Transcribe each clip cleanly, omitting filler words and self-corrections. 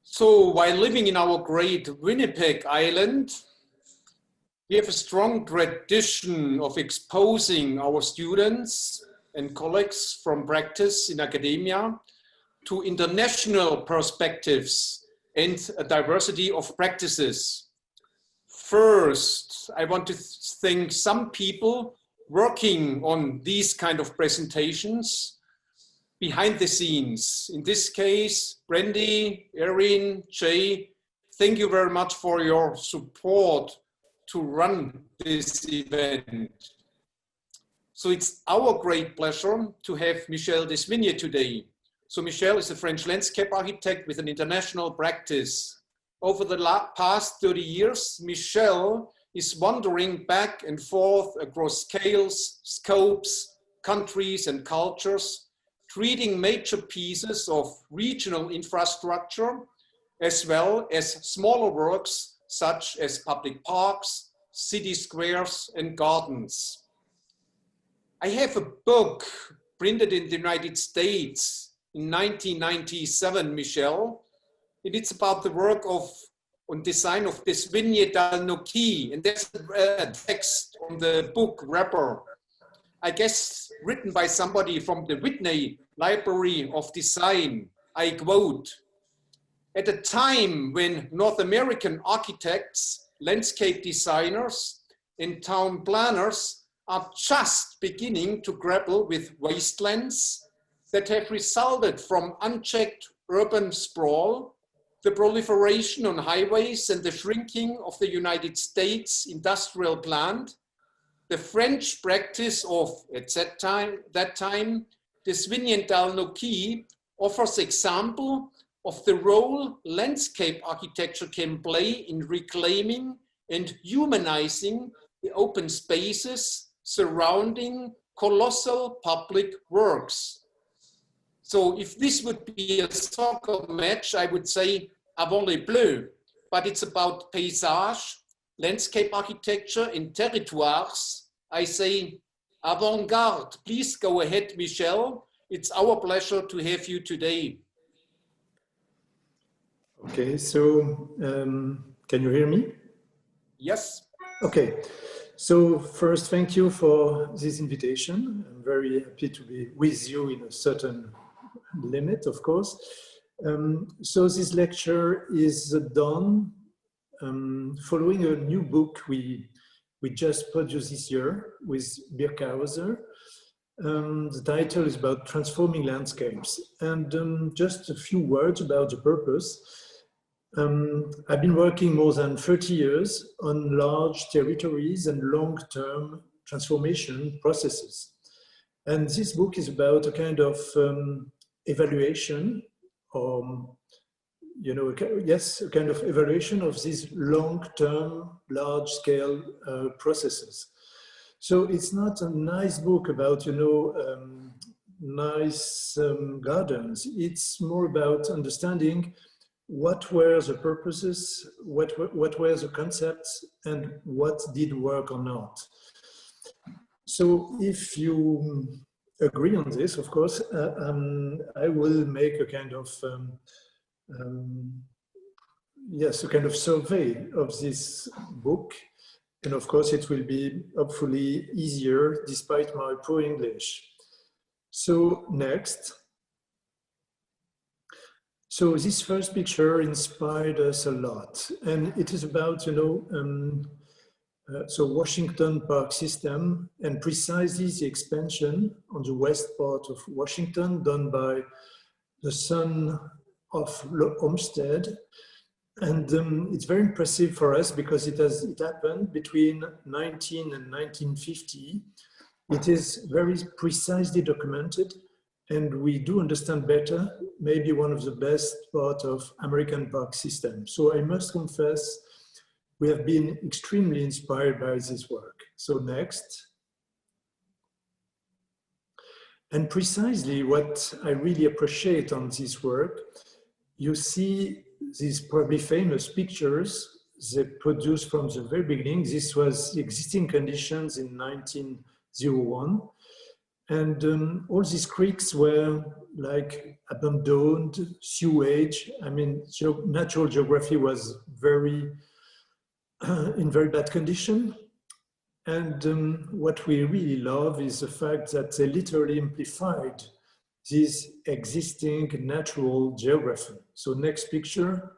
So while living in our great Winnipeg Island, we have a strong tradition of exposing our students and colleagues from practice in academia to international perspectives and a diversity of practices. First, I want to thank some people working on these kind of presentations behind the scenes. In this case, Brandy, Erin, Jay, thank you very much for your support to run this event. So it's our great pleasure to have Michel Desvigne today. So Michel is a French landscape architect with an international practice. Over the past 30 years, Michel is wandering back and forth across scales, scopes, countries and cultures, treating major pieces of regional infrastructure, as well as smaller works such as public parks, city squares and gardens. I have a book printed in the United States in 1997, Michel. It's about the work on design of Desvigne d'Alnoki, and there's a text on the book wrapper, I guess written by somebody from the Whitney Library of Design. I quote, "At a time when North American architects, landscape designers, and town planners are just beginning to grapple with wastelands that have resulted from unchecked urban sprawl, the proliferation on highways and the shrinking of the United States industrial plant, the French practice of, at that time, Desvigne d'Alnoki offers example of the role landscape architecture can play in reclaiming and humanizing the open spaces surrounding colossal public works." So if this would be a soccer match, I would say avant les bleus, but it's about paysage, landscape architecture in territoires. I say avant-garde. Please go ahead, Michel. It's our pleasure to have you today. Okay, so can you hear me? Yes. Okay, so first, thank you for this invitation. I'm very happy to be with you in a certain limit, of course. So this lecture is done following a new book we just produced this year with Birkhauser. The title is about transforming landscapes. And just a few words about the purpose. I've been working more than 30 years on large territories and long-term transformation processes. And this book is about a kind of evaluation, or, you know, yes, a kind of evaluation of these long-term, large-scale processes. So it's not a nice book about, you know, nice gardens. It's more about understanding what were the purposes, what were the concepts, and what did work or not. So if you agree on this, of course, I will make a kind of, yes, a kind of survey of this book. And of course, it will be hopefully easier despite my poor English. So next. So this first picture inspired us a lot. And it is about, you know, so Washington Park system, and precisely the expansion on the west part of Washington done by the son of Olmsted. And it's very impressive for us because it happened between 19 and 1950. It is very precisely documented, and we do understand better, maybe one of the best part of American park system. So I must confess, we have been extremely inspired by this work. So next. And precisely what I really appreciate on this work, you see these probably famous pictures they produced from the very beginning. This was existing conditions in 1901. And all these creeks were like abandoned, sewage. I mean, natural geography was very, in very bad condition. And what we really love is the fact that they literally amplified this existing natural geography. So next picture.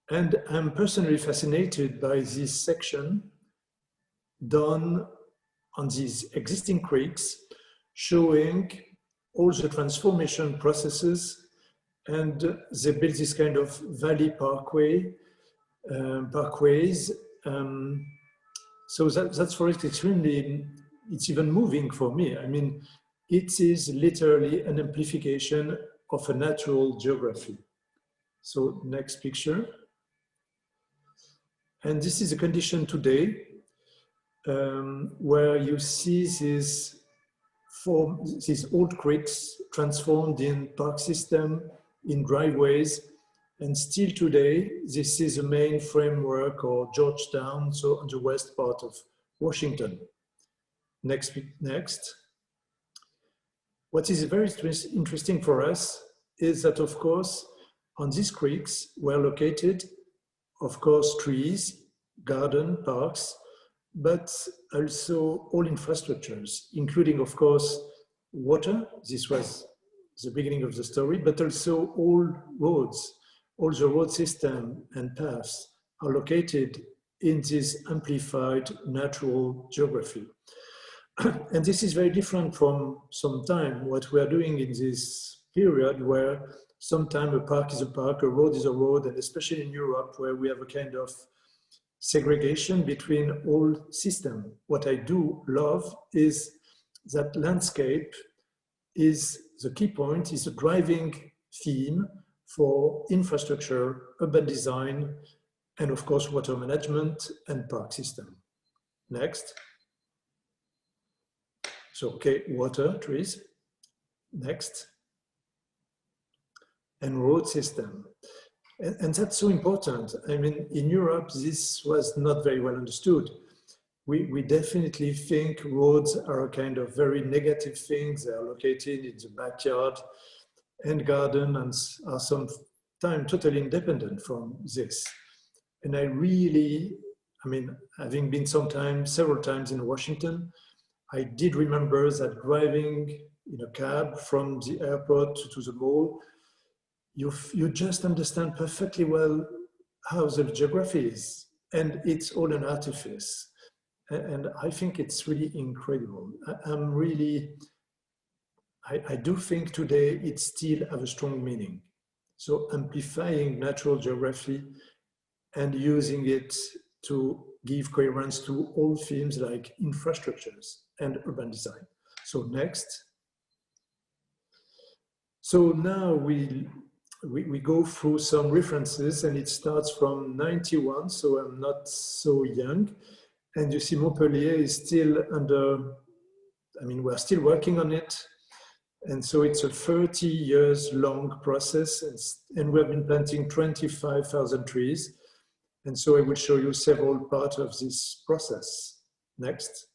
And I'm personally fascinated by this section done on these existing creeks, showing all the transformation processes, and they built this kind of valley parkways. So that's for it extremely, it's even moving for me. I mean, it is literally an amplification of a natural geography. So next picture. And this is a condition today where you see these old creeks transformed in park system, in driveways, and still today, this is the main framework or Georgetown, so on the west part of Washington. Next. What is very interesting for us is that, of course, on these creeks were located, of course, trees, garden, parks, but also all infrastructures, including, of course, water. This was the beginning of the story, but also all roads, all the road system and paths are located in this amplified natural geography. And this is very different from sometime what we are doing in this period where sometime a park is a park, a road is a road, and especially in Europe where we have a kind of segregation between all systems. What I do love is that landscape is the key point, is a driving theme for infrastructure, urban design, and of course water management and park system. Next. So, okay, water, trees. Next. And road system. And that's so important. I mean, in Europe, this was not very well understood. We definitely think roads are a kind of very negative things. They are located in the backyard and garden and are sometimes totally independent from this. And I mean, having been several times in Washington, I did remember that driving in a cab from the airport to the mall, you just understand perfectly well how the geography is, and it's all an artifice. And I think it's really incredible. I do think today it still has a strong meaning. So amplifying natural geography and using it to give coherence to all themes like infrastructures and urban design. So next. So now we go through some references, and it starts from 91, so I'm not so young. And you see Montpellier is still under, I mean, we're still working on it. And so it's a 30 years long process, and we have been planting 25,000 trees. And so I will show you several parts of this process. Next.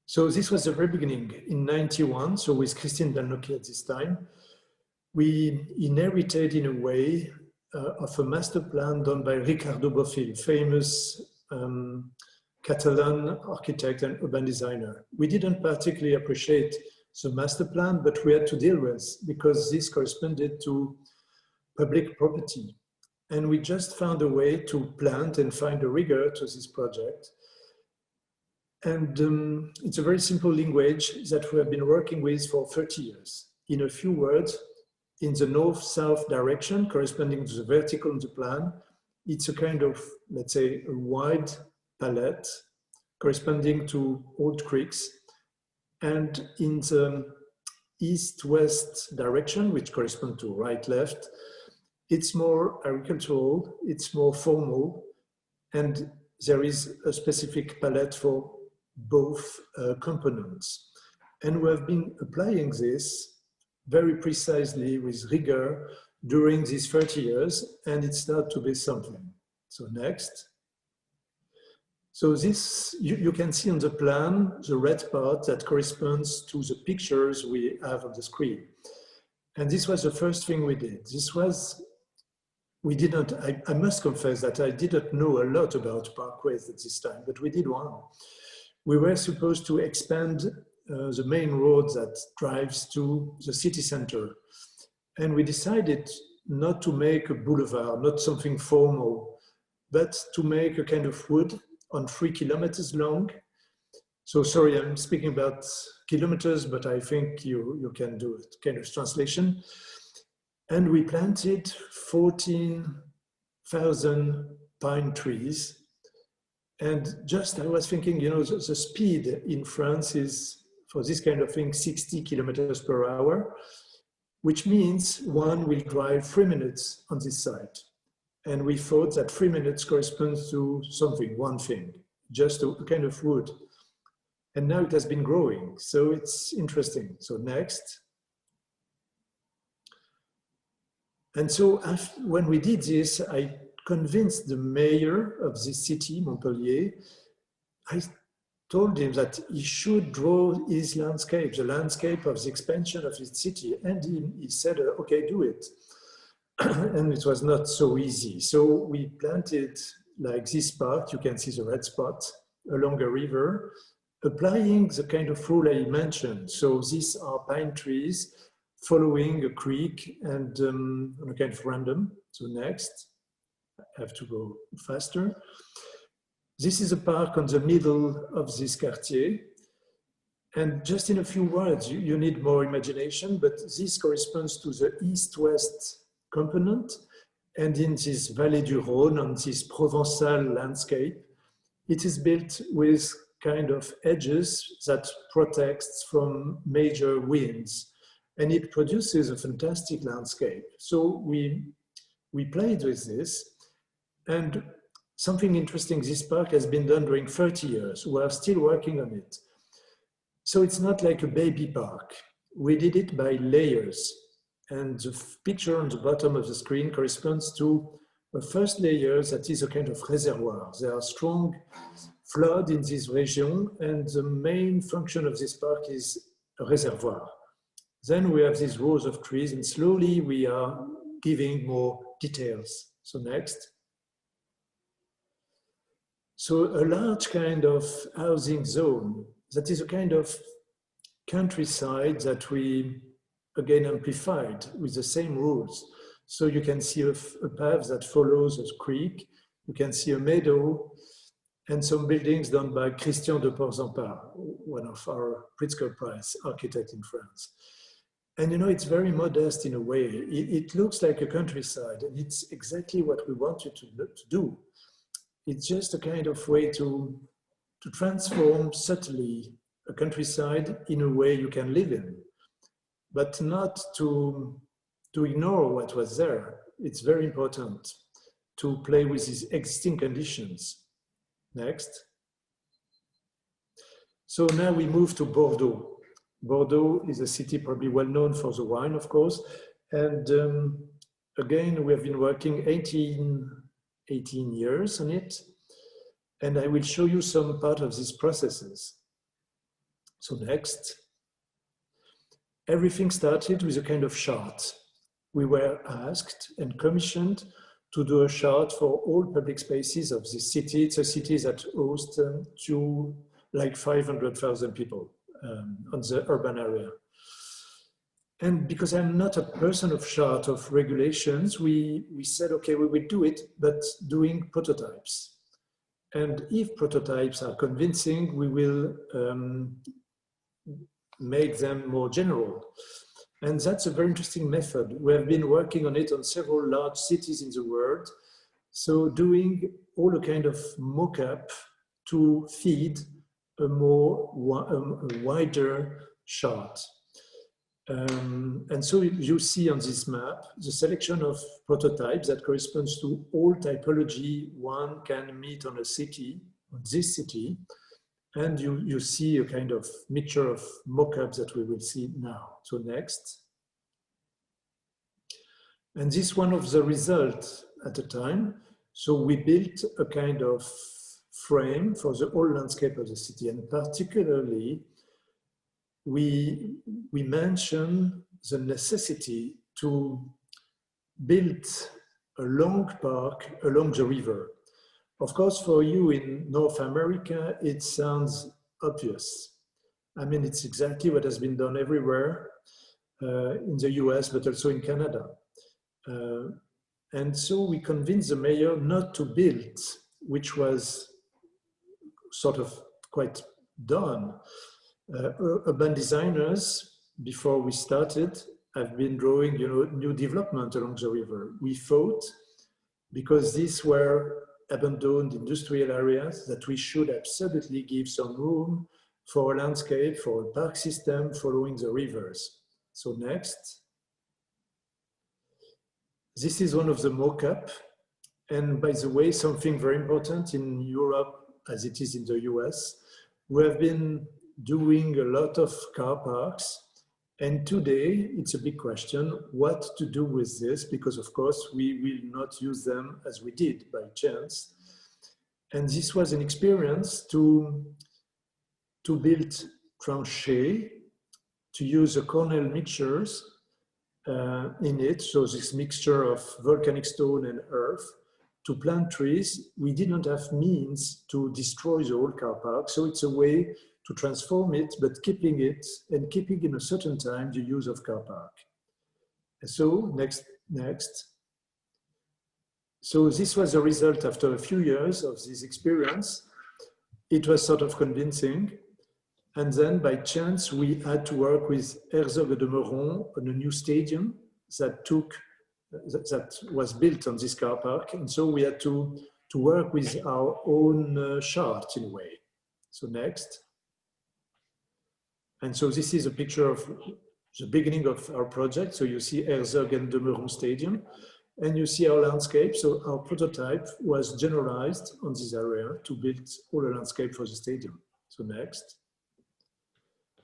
So this was the very beginning in 91. So with Christine Dalnoki at this time, we inherited in a way of a master plan done by Ricardo Bofill, famous Catalan architect and urban designer. We didn't particularly appreciate the master plan, but we had to deal with because this corresponded to public property. And we just found a way to plant and find a rigor to this project. And it's a very simple language that we have been working with for 30 years. In a few words, in the north-south direction, corresponding to the vertical in the plan, it's a kind of, let's say, a wide palette corresponding to old creeks. And in the east-west direction, which corresponds to right-left, it's more agricultural, it's more formal, and there is a specific palette for both components. And we have been applying this very precisely with rigor during these 30 years, and it started to be something. So next. So this, you can see on the plan, the red part that corresponds to the pictures we have on the screen. And this was the first thing we did. We didn't, I must confess that I didn't know a lot about parkways at this time, but we did one. We were supposed to expand the main road that drives to the city center. And we decided not to make a boulevard, not something formal, but to make a kind of wood on 3 kilometers long. So sorry, I'm speaking about kilometers, but I think you can do a kind of translation. And we planted 14,000 pine trees. And just, I was thinking, you know, the speed in France is, for this kind of thing, 60 kilometers per hour, which means one will drive 3 minutes on this side. And we thought that 3 minutes corresponds to something, one thing, just a kind of wood. And now it has been growing, so it's interesting. So next. And so when we did this, I convinced the mayor of this city, Montpellier. I told him that he should draw his landscape, the landscape of the expansion of his city. And he said, okay, do it. And it was not so easy. So we planted like this part, you can see the red spot, along a river, applying the kind of rule I mentioned. So these are pine trees following a creek and on a kind of random. So next, I have to go faster. This is a park on the middle of this quartier. And just in a few words, you need more imagination, but this corresponds to the east-west component. And in this Vallée du Rhône, on this Provençal landscape, it is built with kind of edges that protects from major winds. And it produces a fantastic landscape. So we played with this. And something interesting, this park has been done during 30 years. We are still working on it. So it's not like a baby park. We did it by layers. And the picture on the bottom of the screen corresponds to a first layer that is a kind of reservoir. There are strong flood in this region, and the main function of this park is a reservoir. Then we have these rows of trees, and slowly we are giving more details. So next. So a large kind of housing zone that is a kind of countryside that we again amplified with the same rules. So you can see a path that follows a creek, you can see a meadow, and some buildings done by Christian de Porzampar, one of our Pritzker Prize architects in France. And you know, it's very modest in a way. It looks like a countryside, and it's exactly what we wanted to do. It's just a kind of way to transform subtly a countryside in a way you can live in, but not to ignore what was there. It's very important to play with these existing conditions. Next. So now we move to Bordeaux. Bordeaux is a city probably well known for the wine, of course. And again, we have been working 18 years on it. And I will show you some part of these processes. So next. Everything started with a kind of chart. We were asked and commissioned to do a chart for all public spaces of this city. It's a city that hosts to like 500,000 people on the urban area. And because I'm not a person of chart, of regulations, we said, okay, we will do it, but doing prototypes. And if prototypes are convincing, we will make them more general. And that's a very interesting method. We have been working on it on several large cities in the world. So doing all a kind of mock-up to feed a wider chart. And so you see on this map, the selection of prototypes that corresponds to all typology one can meet on a city, on this city. And you see a kind of mixture of mock-ups that we will see now. So next. And this one of the results at the time. So we built a kind of frame for the whole landscape of the city. And particularly, we mention the necessity to build a long park along the river. Of course, for you in North America, it sounds obvious. I mean, it's exactly what has been done everywhere in the US, but also in Canada. And so we convinced the mayor not to build, which was sort of quite done. Urban designers, before we started, have been drawing, new development along the river. We fought because these were abandoned industrial areas that we should absolutely give some room for a landscape, for a park system following the rivers. So next. This is one of the mock-up. And by the way, something very important in Europe, as it is in the US, we have been doing a lot of car parks. And today, it's a big question, what to do with this, because of course, we will not use them as we did by chance. And this was an experience to build tranchées, to use the Cornell mixtures in it, so this mixture of volcanic stone and earth, to plant trees. We didn't have means to destroy the whole car park, so it's a way to transform it, but keeping it and keeping in a certain time the use of car park. So next. So this was a result after a few years of this experience. It was sort of convincing. And then by chance, we had to work with Herzog de Meuron on a new stadium that was built on this car park. And so we had to work with our own chart in a way. So next. And so this is a picture of the beginning of our project. So you see Herzog and de Meuron Stadium, and you see our landscape. So our prototype was generalized on this area to build all the landscape for the stadium. So next.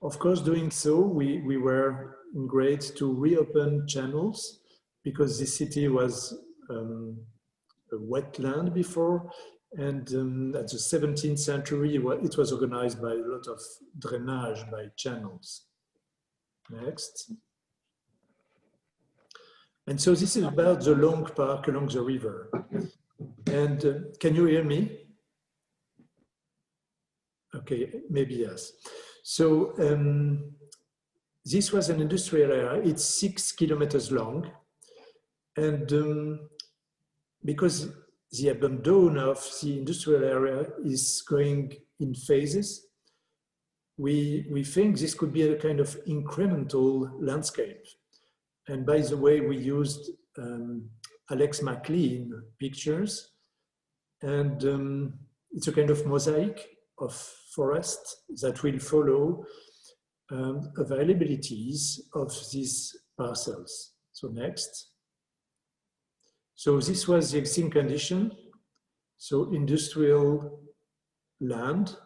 Of course, doing so, we were great to reopen channels because this city was a wetland before. And at the 17th century, it was organized by a lot of drainage by channels. Next. And so this is about the long park along the river. And can you hear me? Okay, maybe yes. So this was an industrial area. It's 6 kilometers long. And because the abandon of the industrial area is going in phases, we think this could be a kind of incremental landscape. And by the way, we used Alex McLean pictures, and it's a kind of mosaic of forest that will follow availabilities of these parcels. So next. So this was the existing condition. So industrial land.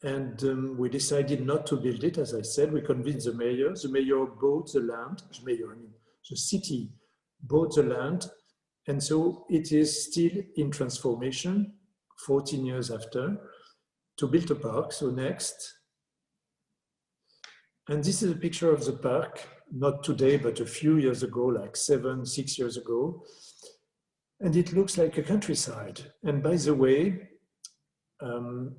And we decided not to build it. As I said, we convinced the mayor. The mayor bought the land. The city bought the land. And so it is still in transformation 14 years after to build a park. So next. And this is a picture of the park. Not today, but a few years ago, like 6 years ago. And it looks like a countryside. And by the way,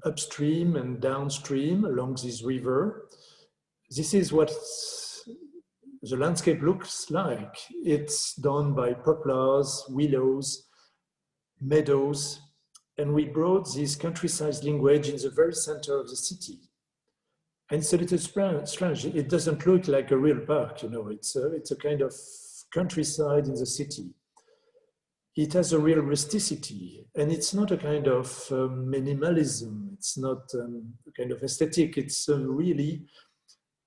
upstream and downstream along this river, this is what the landscape looks like. It's done by poplars, willows, meadows, and we brought this countryside language in the very center of the city. And it's a little strange. It doesn't look like a real park, it's a kind of countryside in the city. It has a real rusticity, and it's not a kind of minimalism. It's not a kind of aesthetic. It's really,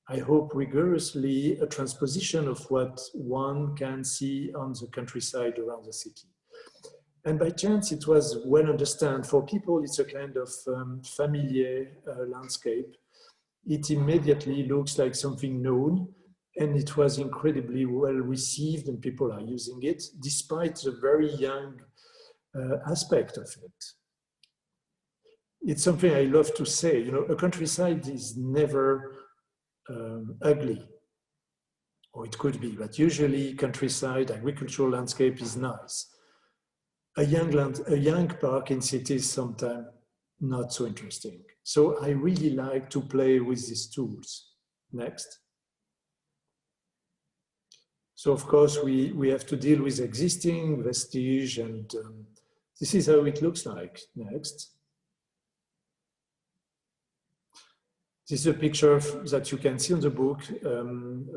I hope, rigorously a transposition of what one can see on the countryside around the city. And by chance, it was well understood. For people, it's a kind of familiar landscape. It immediately looks like something known, and it was incredibly well received, and people are using it despite the very young aspect of it. it's something I love to say, you know, a countryside is never ugly, or it could be, but usually countryside, agricultural landscape is nice. A young park in cities sometimes not so interesting. So I really like to play with these tools. Next. So of course we have to deal with existing vestige, and this is how it looks like. Next. This is a picture that you can see on the book.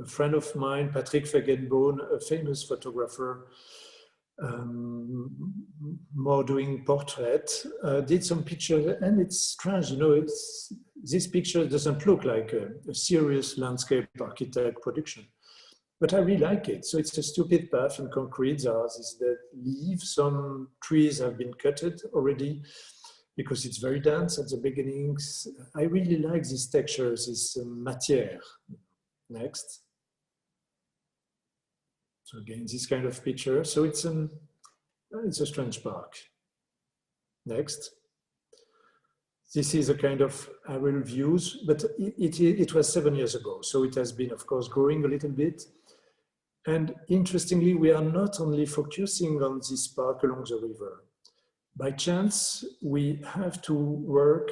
A friend of mine, Patrick Feigenbaum, a famous photographer, more doing portrait, did some pictures, and it's strange, you know, this picture doesn't look like a serious landscape architect production, but I really like it. So it's a stupid path in concrete. There are these dead leaves, some trees have been cutted already, because it's very dense at the beginnings. I really like these textures, this matière. Next. So again, this kind of picture. So it's a strange park. Next. This is a kind of aerial views, but it was 7 years ago. So it has been, of course, growing a little bit. And interestingly, we are not only focusing on this park along the river. By chance, we have to work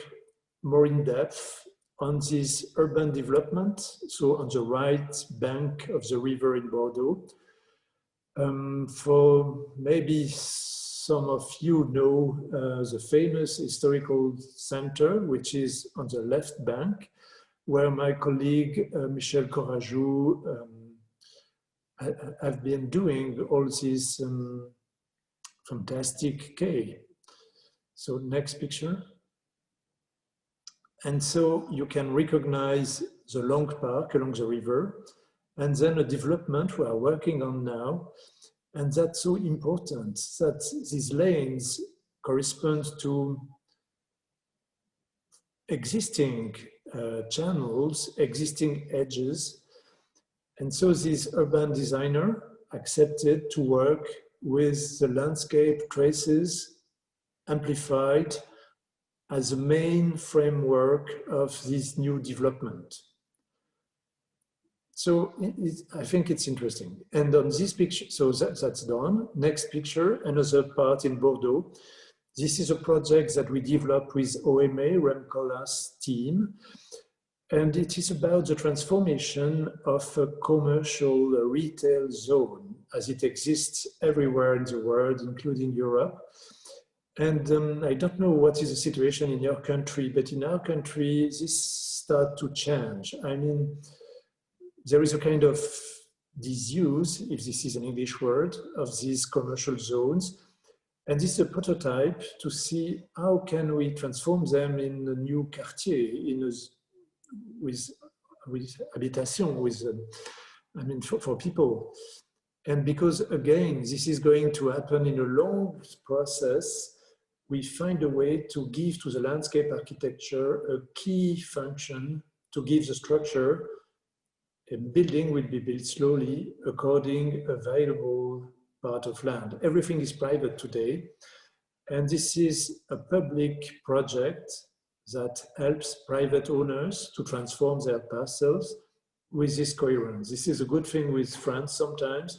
more in depth on this urban development, so on the right bank of the river in Bordeaux. For maybe some of you know the famous historical center, which is on the left bank, where my colleague Michel Corajou have been doing all these fantastic quay. So next picture. And so you can recognize the long park along the river, and then a development we are working on now. And that's so important that these lanes correspond to existing channels, existing edges. And so this urban designer accepted to work with the landscape traces amplified as a main framework of this new development. So I think it's interesting. And on this picture, so that's done. Next picture, another part in Bordeaux. This is a project that we developed with OMA, Rem Koolhaas team. And it is about the transformation of a commercial retail zone as it exists everywhere in the world, including Europe. And I don't know what is the situation in your country, but in our country, this starts to change. I mean, there is a kind of disuse, if this is an English word, of these commercial zones. And this is a prototype to see how can we transform them in a new quartier, with habitation, I mean, for people. And because again, this is going to happen in a long process, we find a way to give to the landscape architecture a key function to give the structure. A building will be built slowly according available part of land. Everything is private today. And this is a public project that helps private owners to transform their parcels with this coherence. This is a good thing with France sometimes.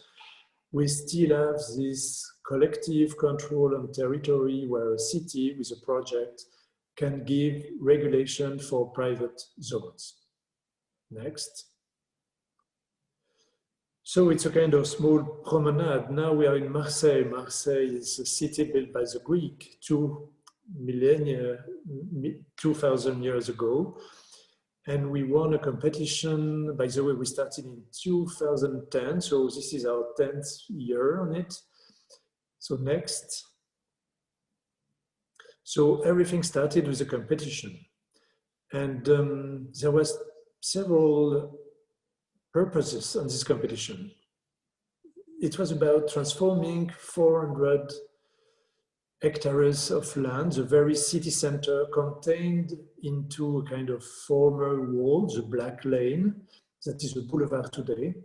We still have this collective control on territory where a city with a project can give regulation for private zones. Next. So it's a kind of small promenade. Now we are in Marseille. Marseille is a city built by the Greek 2,000 years ago. And we won a competition. By the way, we started in 2010. So this is our 10th year on it. So next. So everything started with a competition. And there was several purposes on this competition. It was about transforming 400 hectares of land, the very city center, contained into a kind of former wall, the Black Lane, that is the boulevard today.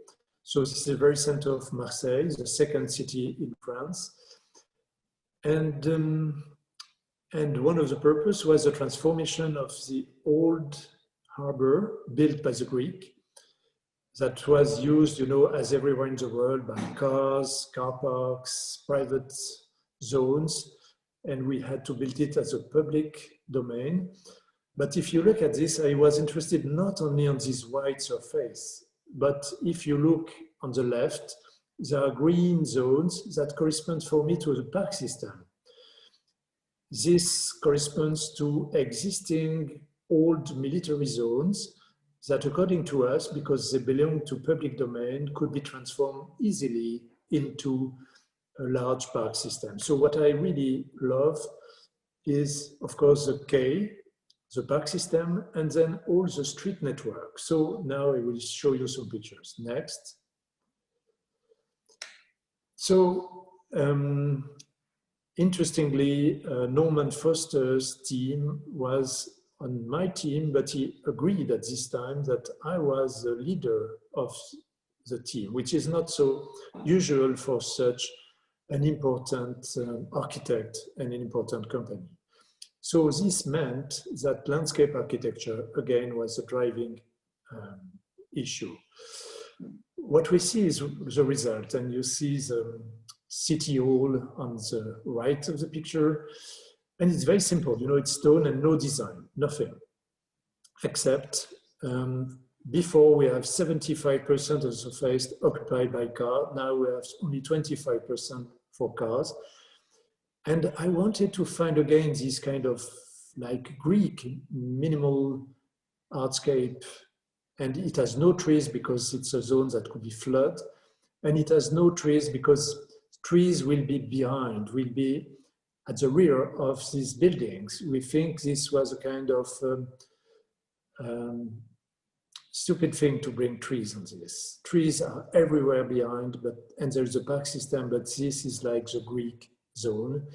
So this is the very center of Marseille, the second city in France. And And one of the purpose was the transformation of the old harbor built by the Greek that was used, you know, as everywhere in the world by cars, car parks, private zones, and we had to build it as a public domain. But if you look at this, I was interested not only on this white surface, but if you look on the left, there are green zones that correspond for me to the park system. This corresponds to existing old military zones that, according to us, because they belong to public domain, could be transformed easily into a large park system. So what I really love is, of course, the quay, the park system, and then all the street network. So now I will show you some pictures. Next. So, interestingly, Norman Foster's team was on my team, but he agreed at this time that I was the leader of the team, which is not so usual for such an important architect and an important company. So this meant that landscape architecture, again, was a driving issue. What we see is the result, and you see the city hall on the right of the picture. And it's very simple, you know, it's stone and no design, nothing. Except before we have 75% of the surface occupied by car, now we have only 25% for cars. And I wanted to find again this kind of like Greek minimal artscape, and it has no trees because it's a zone that could be flood, and it has no trees because trees will be behind, will be at the rear of these buildings. We think this was a kind of stupid thing to bring trees on this. Trees are everywhere behind, and there's a park system, but this is like the Greek zone.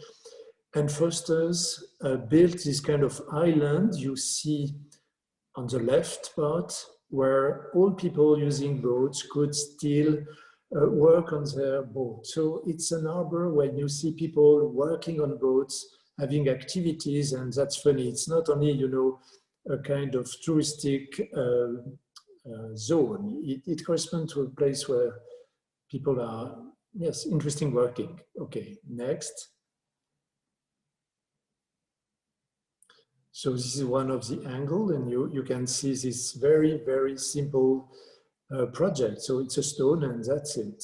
And Foster's built this kind of island you see on the left part, where all people using boats could still work on their boat. So it's an harbor where you see people working on boats, having activities, and that's funny. It's not only, you know, a kind of touristic zone. It corresponds to a place where people are, yes, interesting working. Okay, next. So this is one of the angle, and you can see this very, very simple project. So it's a stone and that's it,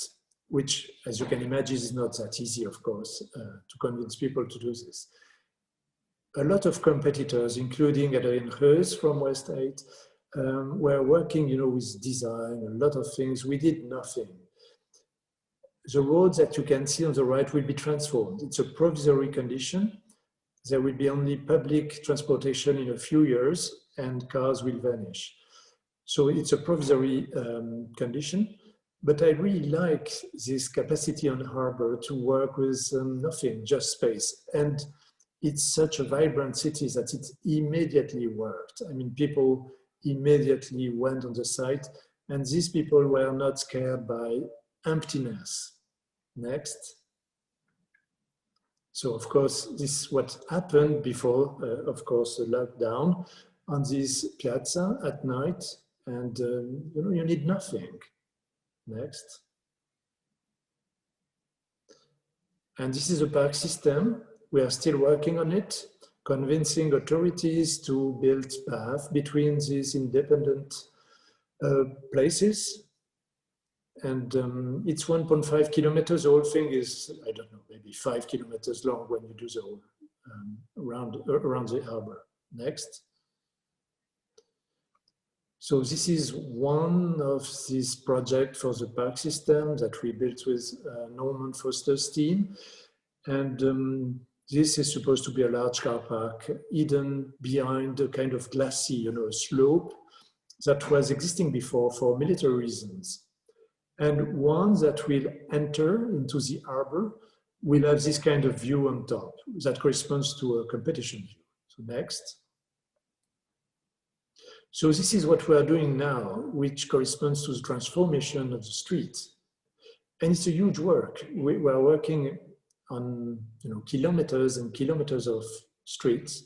which, as you can imagine, is not that easy, of course, to convince people to do this. A lot of competitors, including Adrien Reus from West 8, were working, you know, with design, a lot of things. We did nothing. The roads that you can see on the right will be transformed. It's a provisory condition. There will be only public transportation in a few years and cars will vanish. So it's a provisory condition, but I really like this capacity on the harbor to work with nothing, just space. And it's such a vibrant city that it immediately worked. I mean, people immediately went on the site, and these people were not scared by emptiness. Next. So, of course, this is what happened before, of course, the lockdown on this piazza at night. And you know, you need nothing. Next. And this is a park system. We are still working on it, convincing authorities to build paths between these independent places. And it's 1.5 kilometers. The whole thing is, I don't know, maybe 5 kilometers long when you do the whole around the harbor. Next. So this is one of these projects for the park system that we built with Norman Foster's team. And this is supposed to be a large car park hidden behind a kind of glassy, you know, slope that was existing before for military reasons. And one that will enter into the harbor will have this kind of view on top that corresponds to a competition view. So next. So this is what we are doing now, which corresponds to the transformation of the street. And it's a huge work. We are working on, you know, kilometers and kilometers of streets.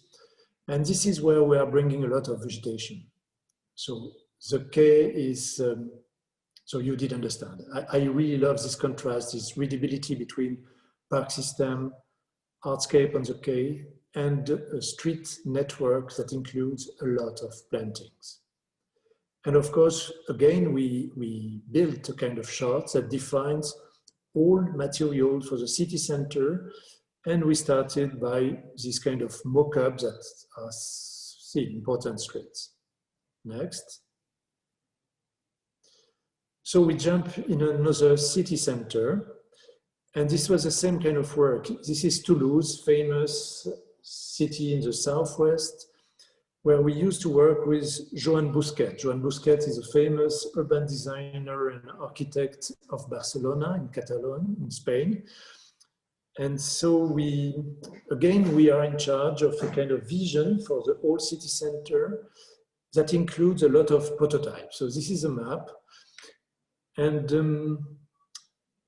And this is where we are bringing a lot of vegetation. So the quay is, so you did understand. I really love this contrast, this readability between park system, hardscape on the quay, and a street network that includes a lot of plantings. And of course, again, we built a kind of chart that defines all materials for the city center. And we started by this kind of mock-up that are important streets. Next. So we jump in another city center. And this was the same kind of work. This is Toulouse, famous city in the southwest, where we used to work with Joan Busquets. Joan Busquets is a famous urban designer and architect of Barcelona in Catalonia, in Spain. And so we are in charge of a kind of vision for the whole city center that includes a lot of prototypes. So this is a map. And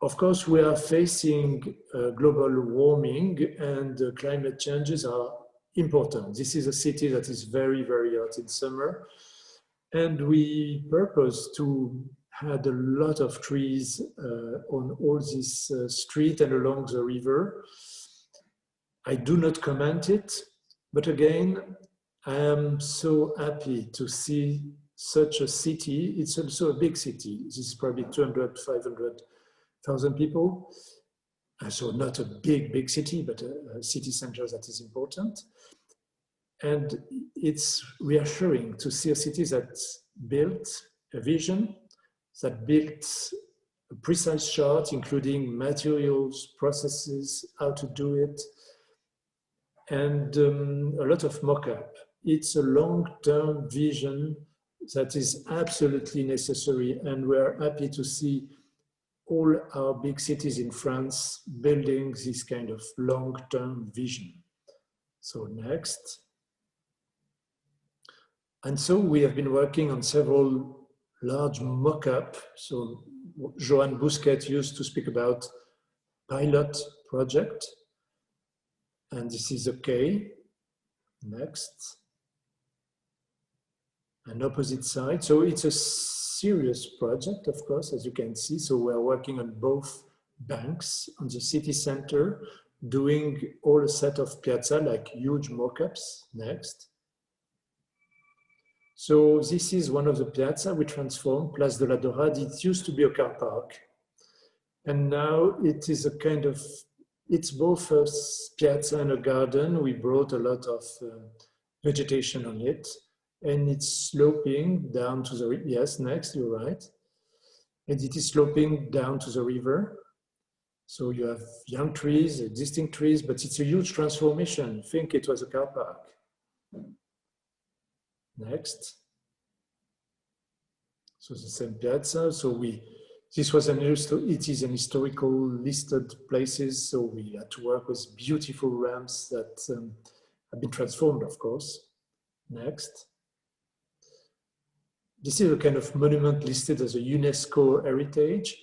of course, we are facing global warming, and climate changes are important. This is a city that is very, very hot in summer. And we purpose to had a lot of trees on all this street and along the river. I do not comment it, but again, I am so happy to see such a city. It's also a big city. This is probably 200, 500,000 people. So not a big, big city, but a city center that is important. And it's reassuring to see a city that's built a vision, that built a precise chart, including materials, processes, how to do it, and a lot of mock-up. It's a long-term vision that is absolutely necessary, and we're happy to see all our big cities in France building this kind of long-term vision. So next. And so we have been working on several large mock-up. So Joan Busquets used to speak about pilot project. And this is okay. Next. An opposite side. So it's a serious project, of course, as you can see. So we're working on both banks on the city center, doing all a set of piazza, like huge mock-ups. Next. So this is one of the piazza we transformed, Place de la Dorade. It used to be a car park. And now it is a kind of, it's both a piazza and a garden. We brought a lot of vegetation on it. And it's sloping down to the, yes, next, you're right. And it is sloping down to the river. So you have young trees, existing trees, but it's a huge transformation. Think it was a car park. Next. So the same piazza. So this was it is an historical listed places. So we had to work with beautiful ramps that have been transformed, of course. Next. This is a kind of monument listed as a UNESCO heritage,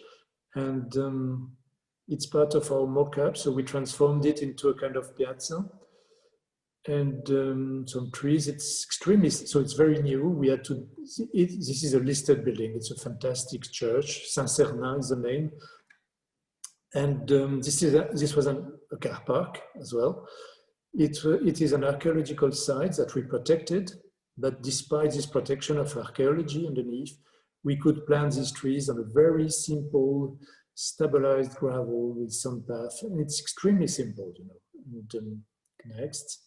and it's part of our mock-up. So we transformed it into a kind of piazza. And some trees, it's extremely, so it's very new. We had to, this is a listed building. It's a fantastic church. Saint-Cernin is the name. And this was a car park as well. It is an archaeological site that we protected, but despite this protection of archaeology underneath, we could plant these trees on a very simple, stabilized gravel with some path. And it's extremely simple, you know. And, next.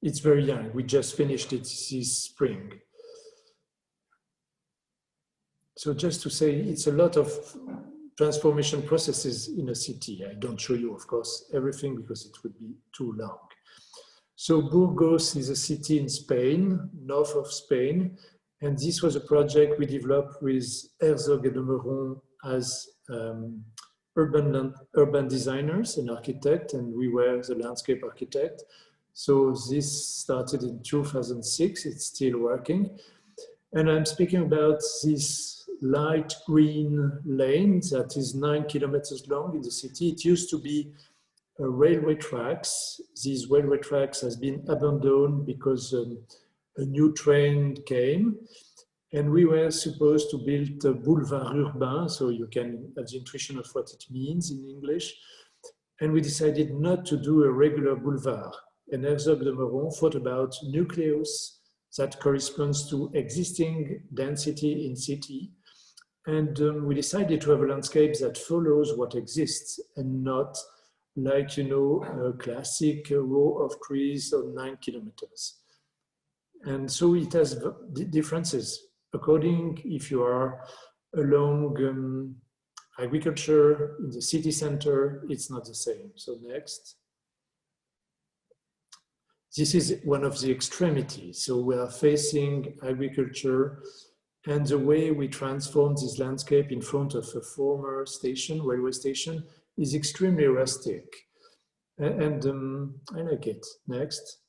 It's very young. We just finished it this spring. So just to say, it's a lot of transformation processes in a city. I don't show you, of course, everything because it would be too long. So Burgos is a city in Spain, north of Spain. And this was a project we developed with Herzog et de Meuron as urban designers and architect, and we were the landscape architect. So this started in 2006, it's still working. And I'm speaking about this light green lane that is 9 kilometers long in the city. It used to be railway tracks. These railway tracks has been abandoned because a new train came, and we were supposed to build a boulevard urbain, so you can have the intuition of what it means in English. And we decided not to do a regular boulevard. And Herzog de Meuron thought about nucleus that corresponds to existing density in city. And we decided to have a landscape that follows what exists and not like, you know, a classic row of trees on 9 kilometers. And so it has differences according if you are along agriculture in the city center, it's not the same. So next. This is one of the extremities. So we are facing agriculture, and the way we transform this landscape in front of a former station, railway station, is extremely rustic. And I like it. Next.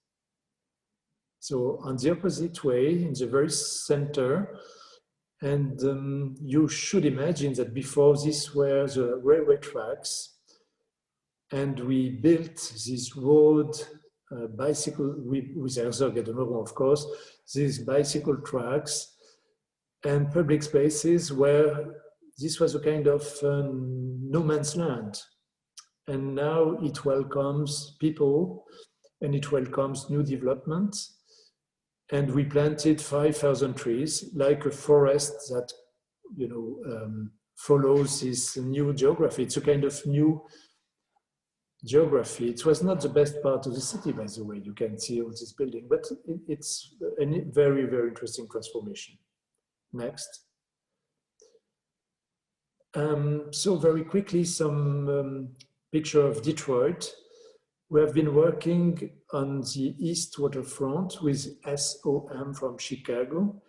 So on the opposite way, in the very center, and you should imagine that before this were the railway tracks, and we built this road, bicycle, with Herzog de Meuron, of course, these bicycle tracks and public spaces where this was a kind of no man's land. And now it welcomes people and it welcomes new development. And we planted 5,000 trees, like a forest that, you know, follows this new geography. It's a kind of new geography. It was not the best part of the city, by the way. You can see all this building, but it's a very, very interesting transformation. Next. So very quickly, some picture of Detroit. We have been working on the East Waterfront with SOM from Chicago.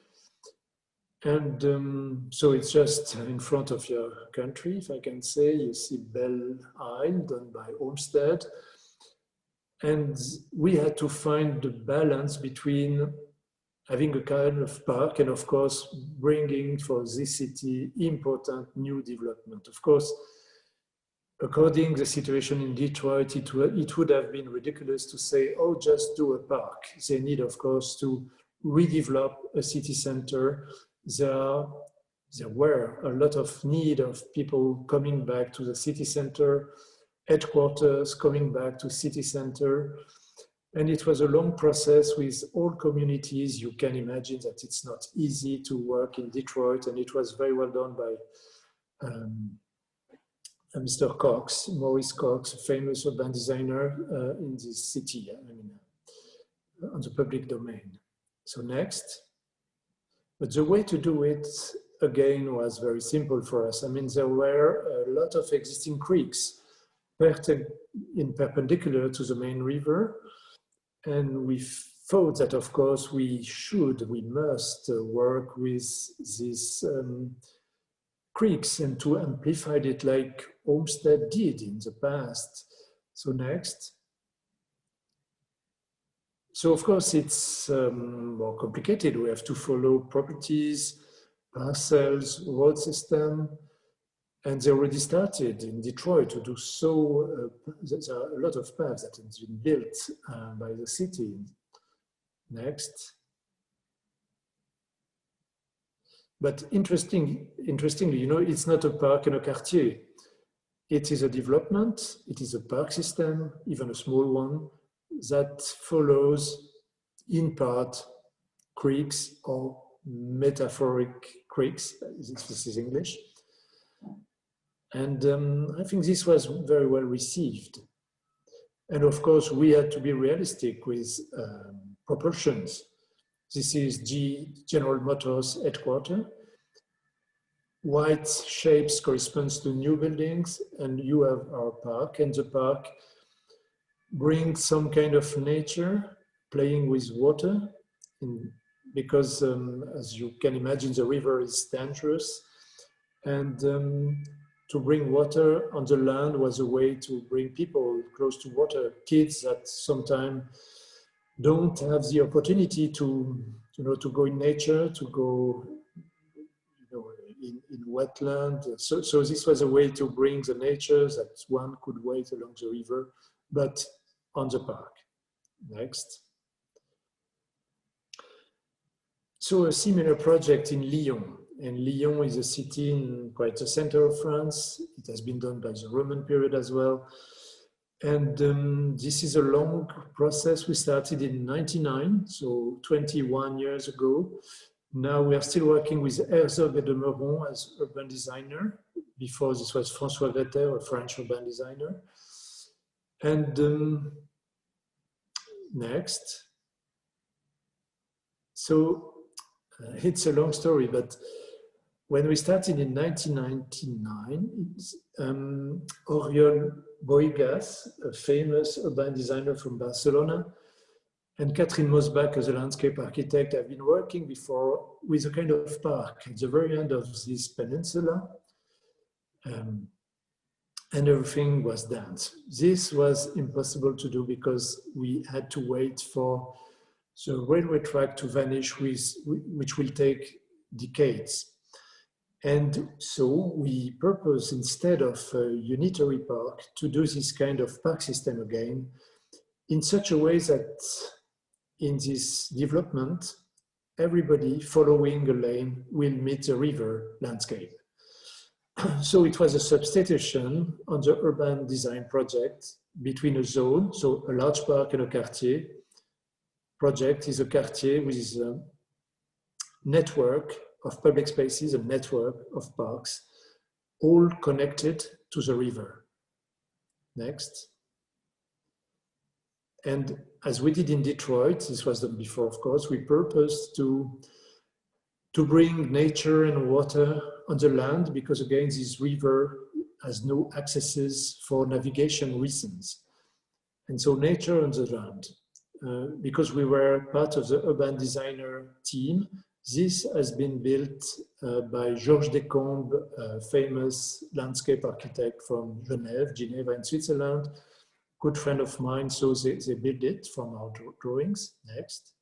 And so it's just in front of your country, if I can say. You see Belle Isle done by Olmsted. And we had to find the balance between having a kind of park and, of course, bringing for this city important new development. Of course, according to the situation in Detroit, it would have been ridiculous to say, oh, just do a park. They need, of course, to redevelop a city center. There were a lot of need of people coming back to the city center, headquarters coming back to city center. And it was a long process with all communities. You can imagine that it's not easy to work in Detroit, and it was very well done by Mr. Cox, Maurice Cox, a famous urban designer in this city, I mean, on the public domain. So next. But the way to do it, again, was very simple for us. I mean, there were a lot of existing creeks in perpendicular to the main river. And we thought that, of course, we must work with these creeks and to amplify it like Olmsted did in the past. So next. So of course it's more complicated. We have to follow properties, parcels, road system, and they already started in Detroit to do so. There are a lot of paths that have been built by the city. Next. But interestingly, you know, it's not a park and a quartier. It is a development, it is a park system, even a small one, that follows in part creeks or metaphoric creeks. This is English. And I think this was very well received. And of course, we had to be realistic with proportions. This is General Motors headquarters. White shapes corresponds to new buildings, and you have our park, and the park brings some kind of nature, playing with water, because as you can imagine, the river is dangerous, and to bring water on the land was a way to bring people close to water, kids that sometimes don't have the opportunity to, you know, to go in nature, to go, you know, in wetland. So this was a way to bring the nature that one could wait along the river, but on the park. Next. So a similar project in Lyon. And Lyon is a city in quite the center of France. It has been done by the Roman period as well. And this is a long process. We started in 1999, so 21 years ago. Now we are still working with Herzog et de Meuron as urban designer. Before this was François Vetter, a French urban designer. And next. So it's a long story, but when we started in 1999, Oriol Boigas, a famous urban designer from Barcelona, and Catherine Mosbach, as a landscape architect, have been working before with a kind of park at the very end of this peninsula, and everything was done. This was impossible to do because we had to wait for the railway track to vanish, which will take decades. And so we purpose, instead of a unitary park, to do this kind of park system again, in such a way that in this development, everybody following a lane will meet the river landscape. So it was a substitution on the urban design project between a zone, so a large park and a quartier. Project is a quartier with a network of public spaces, a network of parks, all connected to the river. Next. And as we did in Detroit, this was done before, of course, we purposed to bring nature and water on the land, because again, this river has no accesses for navigation reasons. And so nature on the land. Because we were part of the urban designer team, this has been built by Georges Descombes, a famous landscape architect from Geneva in Switzerland, good friend of mine, so they built it from our drawings. Next.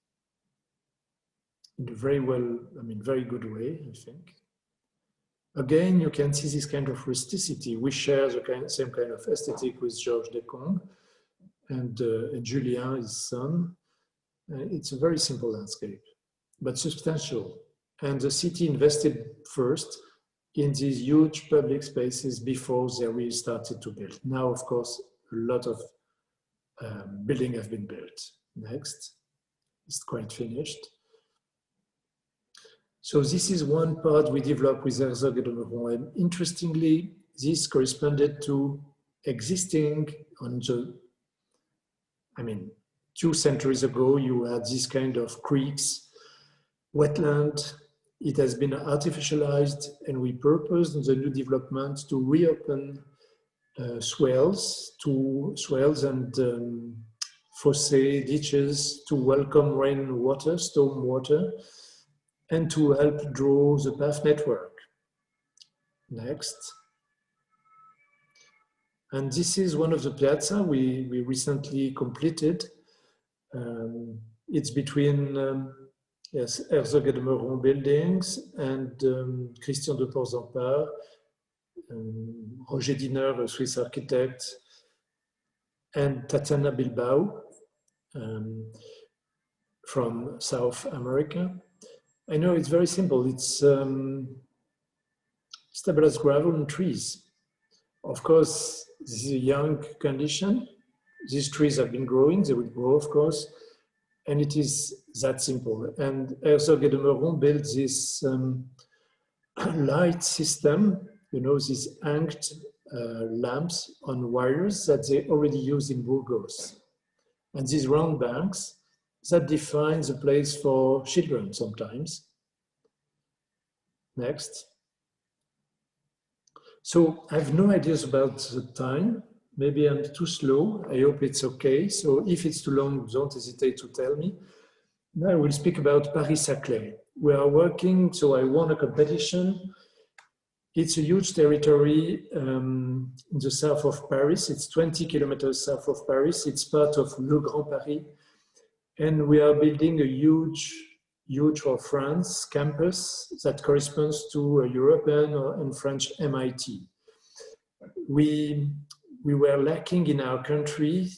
In a very very good way, I think. Again, you can see this kind of rusticity. We share the same kind of aesthetic with Georges Descombes and Julien, his son. It's a very simple landscape, but substantial. And the city invested first in these huge public spaces before they really started to build. Now, of course, a lot of building have been built. Next, it's quite finished. So this is one part we developed with Herzog et de Meuron. And interestingly, this corresponded to existing on the, 2 centuries ago, you had this kind of creeks, wetland. It has been artificialized, and we purposed in the new development to reopen swales and fossé ditches to welcome rainwater, storm water, and to help draw the path network. Next. And this is one of the piazza we recently completed. It's between Herzog et de Meuron buildings and Christian de Port-Zampar, Roger Diner, a Swiss architect, and Tatiana Bilbao from South America. I know it's very simple. It's stabilized gravel and trees. Of course, this is a young condition. These trees have been growing, they will grow, of course, and it is that simple. And Herzog et de Meuron built this light system, these hanged lamps on wires that they already use in Burgos. And these round banks, that defines a place for children sometimes. Next. So I have no ideas about the time. Maybe I'm too slow. I hope it's okay. So if it's too long, don't hesitate to tell me. Now I will speak about Paris-Saclay. We are working, so I won a competition. It's a huge territory in the south of Paris. It's 20 kilometers south of Paris. It's part of Le Grand Paris. And we are building a huge huge for France campus that corresponds to a European and French MIT. We were lacking in our country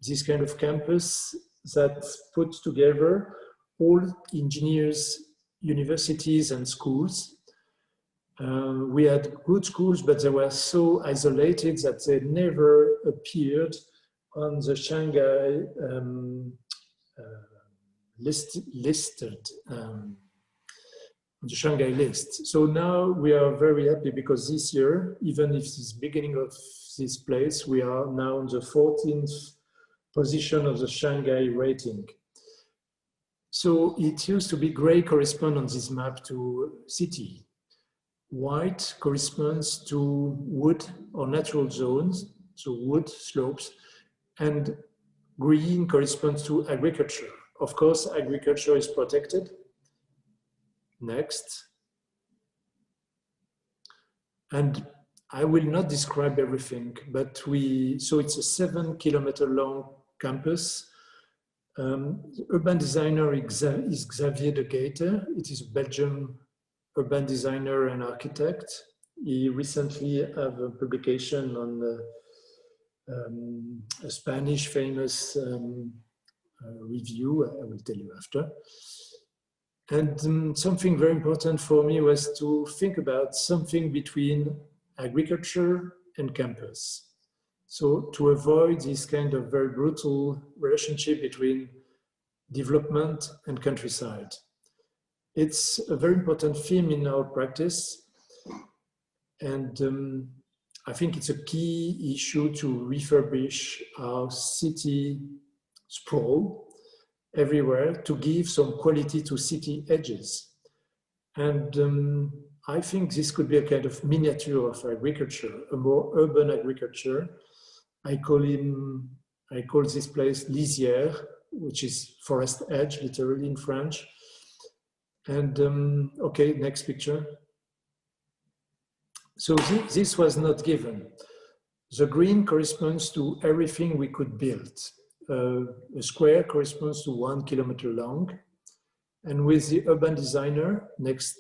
this kind of campus that puts together all engineers, universities and schools. We had good schools, but they were so isolated that they never appeared on the Shanghai listed on the Shanghai list. So now we are very happy because this year, even if it's beginning of this place, we are now on the 14th position of the Shanghai rating. So it used to be gray correspond on this map to city. White corresponds to wood or natural zones, so wood slopes, and green corresponds to agriculture. Of course, agriculture is protected. Next. And I will not describe everything, but so it's a 7-kilometer long campus. The urban designer is Xavier de Gater. It is a Belgian urban designer and architect. He recently have a publication on a Spanish famous review, I will tell you after. And something very important for me was to think about something between agriculture and campus. So to avoid this kind of very brutal relationship between development and countryside. It's a very important theme in our practice. And I think it's a key issue to refurbish our city sprawl everywhere to give some quality to city edges. And I think this could be a kind of miniature of agriculture, a more urban agriculture. I call this place lisière, which is forest edge, literally in French. And okay, next picture. So this was not given. The green corresponds to everything we could build. A square corresponds to 1 kilometer long. And with the urban designer, next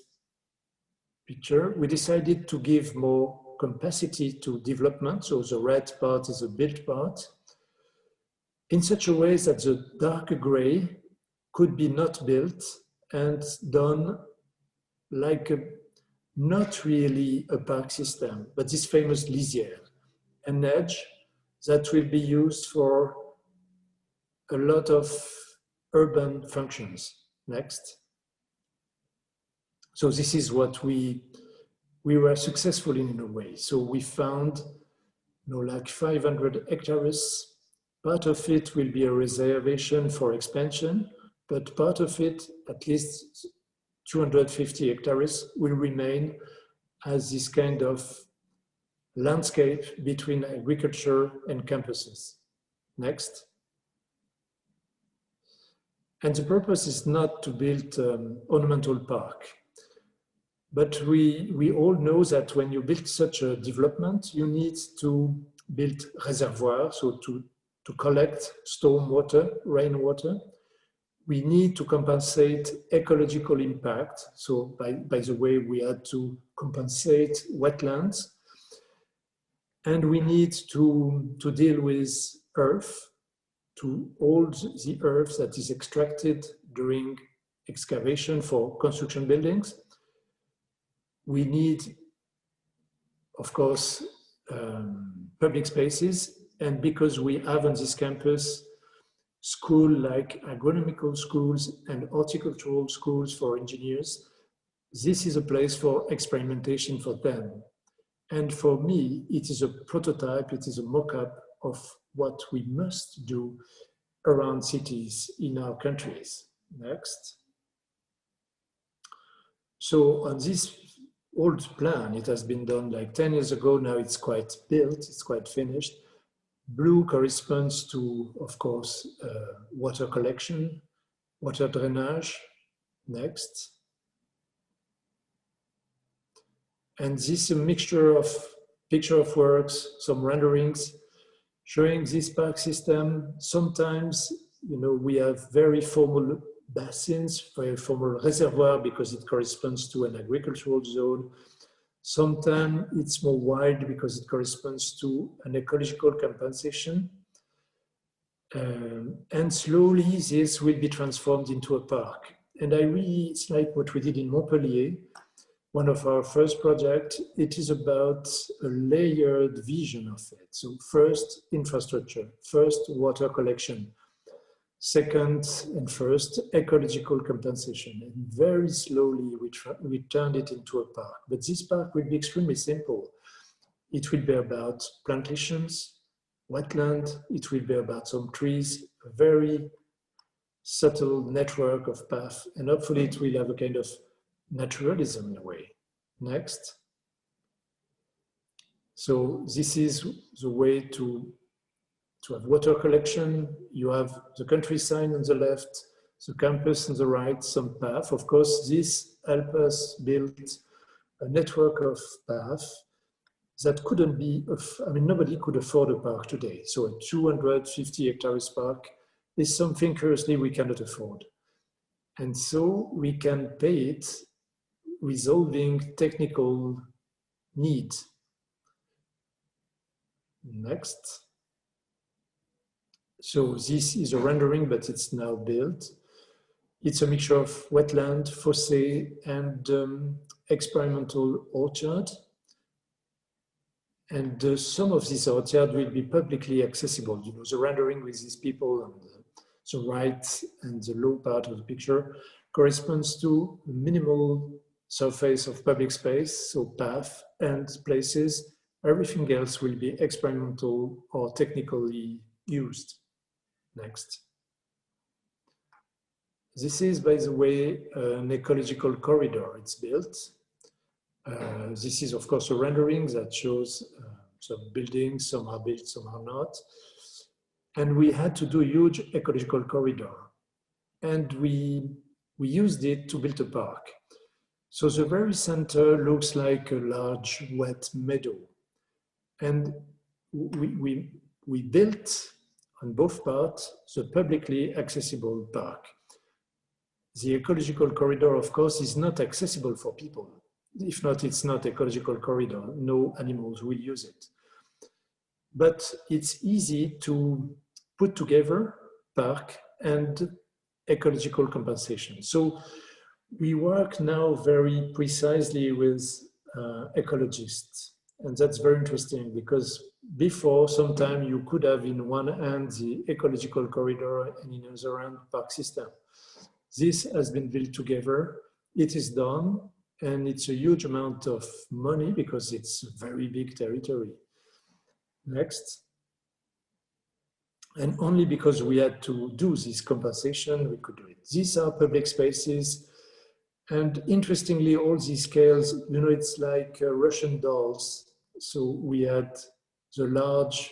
picture, we decided to give more capacity to development. So the red part is a built part, in such a way that the darker gray could be not built and done like not really a park system, but this famous lisière, an edge that will be used for a lot of urban functions. Next. So this is what we were successful in a way. So we found like 500 hectares. Part of it will be a reservation for expansion, but part of it, at least 250 hectares, will remain as this kind of landscape between agriculture and campuses. Next. And the purpose is not to build ornamental park, but we all know that when you build such a development, you need to build reservoirs, so to collect storm water, rainwater. We need to compensate ecological impact. So by the way, we had to compensate wetlands. And we need to deal with earth, to hold the earth that is extracted during excavation for construction buildings. We need, of course, public spaces. And because we have on this campus school like agronomical schools and horticultural schools for engineers, this is a place for experimentation for them. And for me, it is a prototype, it is a mock-up of what we must do around cities in our countries. Next. So on this old plan, it has been done like 10 years ago, now it's quite built, it's quite finished. Blue corresponds to, of course, water collection, water drainage. Next. And this is a mixture of picture of works, some renderings, showing this park system. Sometimes, we have very formal basins, very formal reservoir because it corresponds to an agricultural zone. Sometimes it's more wide because it corresponds to an ecological compensation. And slowly this will be transformed into a park. And it's like what we did in Montpellier, one of our first projects. It is about a layered vision of it. So first, infrastructure, first, water collection, second and first, ecological compensation. And very slowly we turned it into a park. But this park will be extremely simple. It will be about plantations, wetland, it will be about some trees, a very subtle network of paths, and hopefully it will have a kind of naturalism in a way. Next. So this is the way to have water collection. You have the countryside on the left, the campus on the right, some path. Of course, this helps us build a network of paths that couldn't be, nobody could afford a park today. So a 250 hectares park is something currently we cannot afford. And so we can pay it resolving technical needs. Next. So this is a rendering, but it's now built. It's a mixture of wetland, fossé, and experimental orchard. And some of this orchard will be publicly accessible. You know, the rendering with these people on the right and the low part of the picture corresponds to minimal surface of public space, so path and places. Everything else will be experimental or technically used. Next. This is, by the way, an ecological corridor. It's built. This is, of course, a rendering that shows some buildings, some are built, some are not. And we had to do a huge ecological corridor. And we used it to build a park. So the very center looks like a large wet meadow. And we built on both parts the publicly accessible park. The ecological corridor, of course, is not accessible for people. If not, it's not ecological corridor. No animals will use it. But it's easy to put together park and ecological compensation. So we work now very precisely with ecologists. And that's very interesting because before, sometime you could have in one hand the ecological corridor and in the other hand park system. This has been built together. It is done. And it's a huge amount of money because it's a very big territory. Next. And only because we had to do this compensation, we could do it. These are public spaces. And interestingly, all these scales, you know, it's like Russian dolls. So we had the large,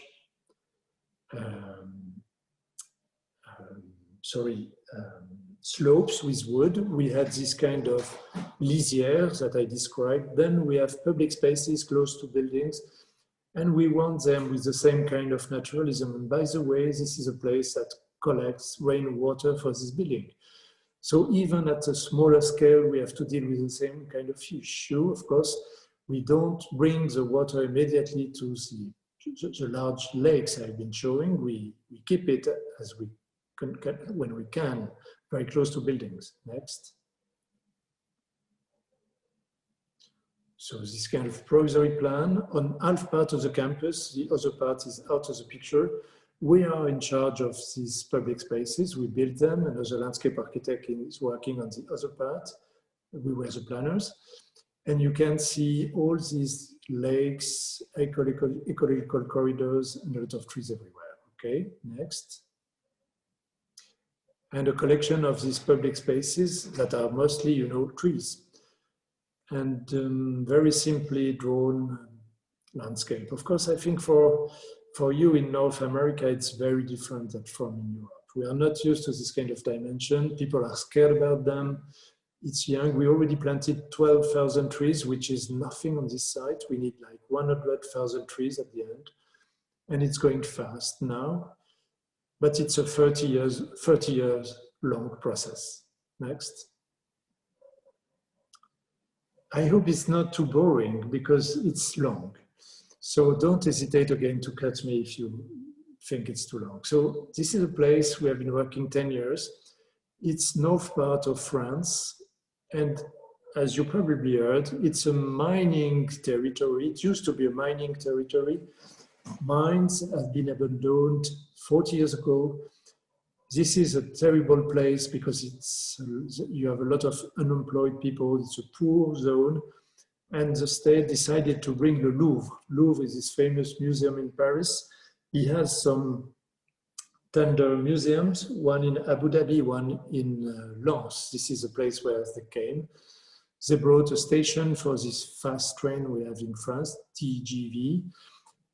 slopes with wood. We had this kind of lisière that I described. Then we have public spaces close to buildings, and we want them with the same kind of naturalism. And by the way, this is a place that collects rainwater for this building. So even at a smaller scale, we have to deal with the same kind of issue. Of course, we don't bring the water immediately to the large lakes I've been showing. We keep it as we can, when we can, very close to buildings. Next. So this kind of provisory plan on half part of the campus, the other part is out of the picture. We are in charge of these public spaces. We build them, and as a landscape architect is working on the other part. We were the planners. And you can see all these lakes, ecological corridors, and a lot of trees everywhere. Okay, next. And a collection of these public spaces that are mostly, you know, trees. And very simply drawn landscape. Of course, I think for you in North America, it's very different than from in Europe. We are not used to this kind of dimension. People are scared about them. It's young. We already planted 12,000 trees, which is nothing on this site. We need like 100,000 trees at the end. And it's going fast now. But it's a 30 years long process. Next. I hope it's not too boring because it's long. So don't hesitate again to cut me if you think it's too long. So this is a place we have been working 10 years. It's north part of France. And as you probably heard, it's a mining territory. It used to be a mining territory. Mines have been abandoned 40 years ago. This is a terrible place because you have a lot of unemployed people. It's a poor zone. And the state decided to bring the Louvre. Louvre is this famous museum in Paris. He has some tender museums, one in Abu Dhabi, one in Lens. This is a place where they came. They brought a station for this fast train we have in France, TGV.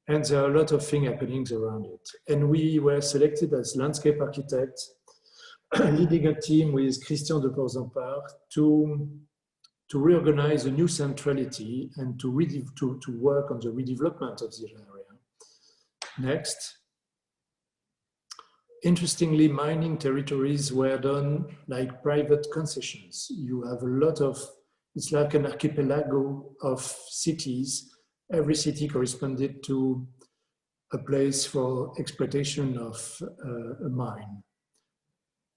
And there are a lot of things happening around it. And we were selected as landscape architects, leading a team with Christian de Porzampar to reorganize a new centrality and to work on the redevelopment of the area. Next. Interestingly, mining territories were done like private concessions. You have a lot of, it's like an archipelago of cities. Every city corresponded to a place for exploitation of a mine.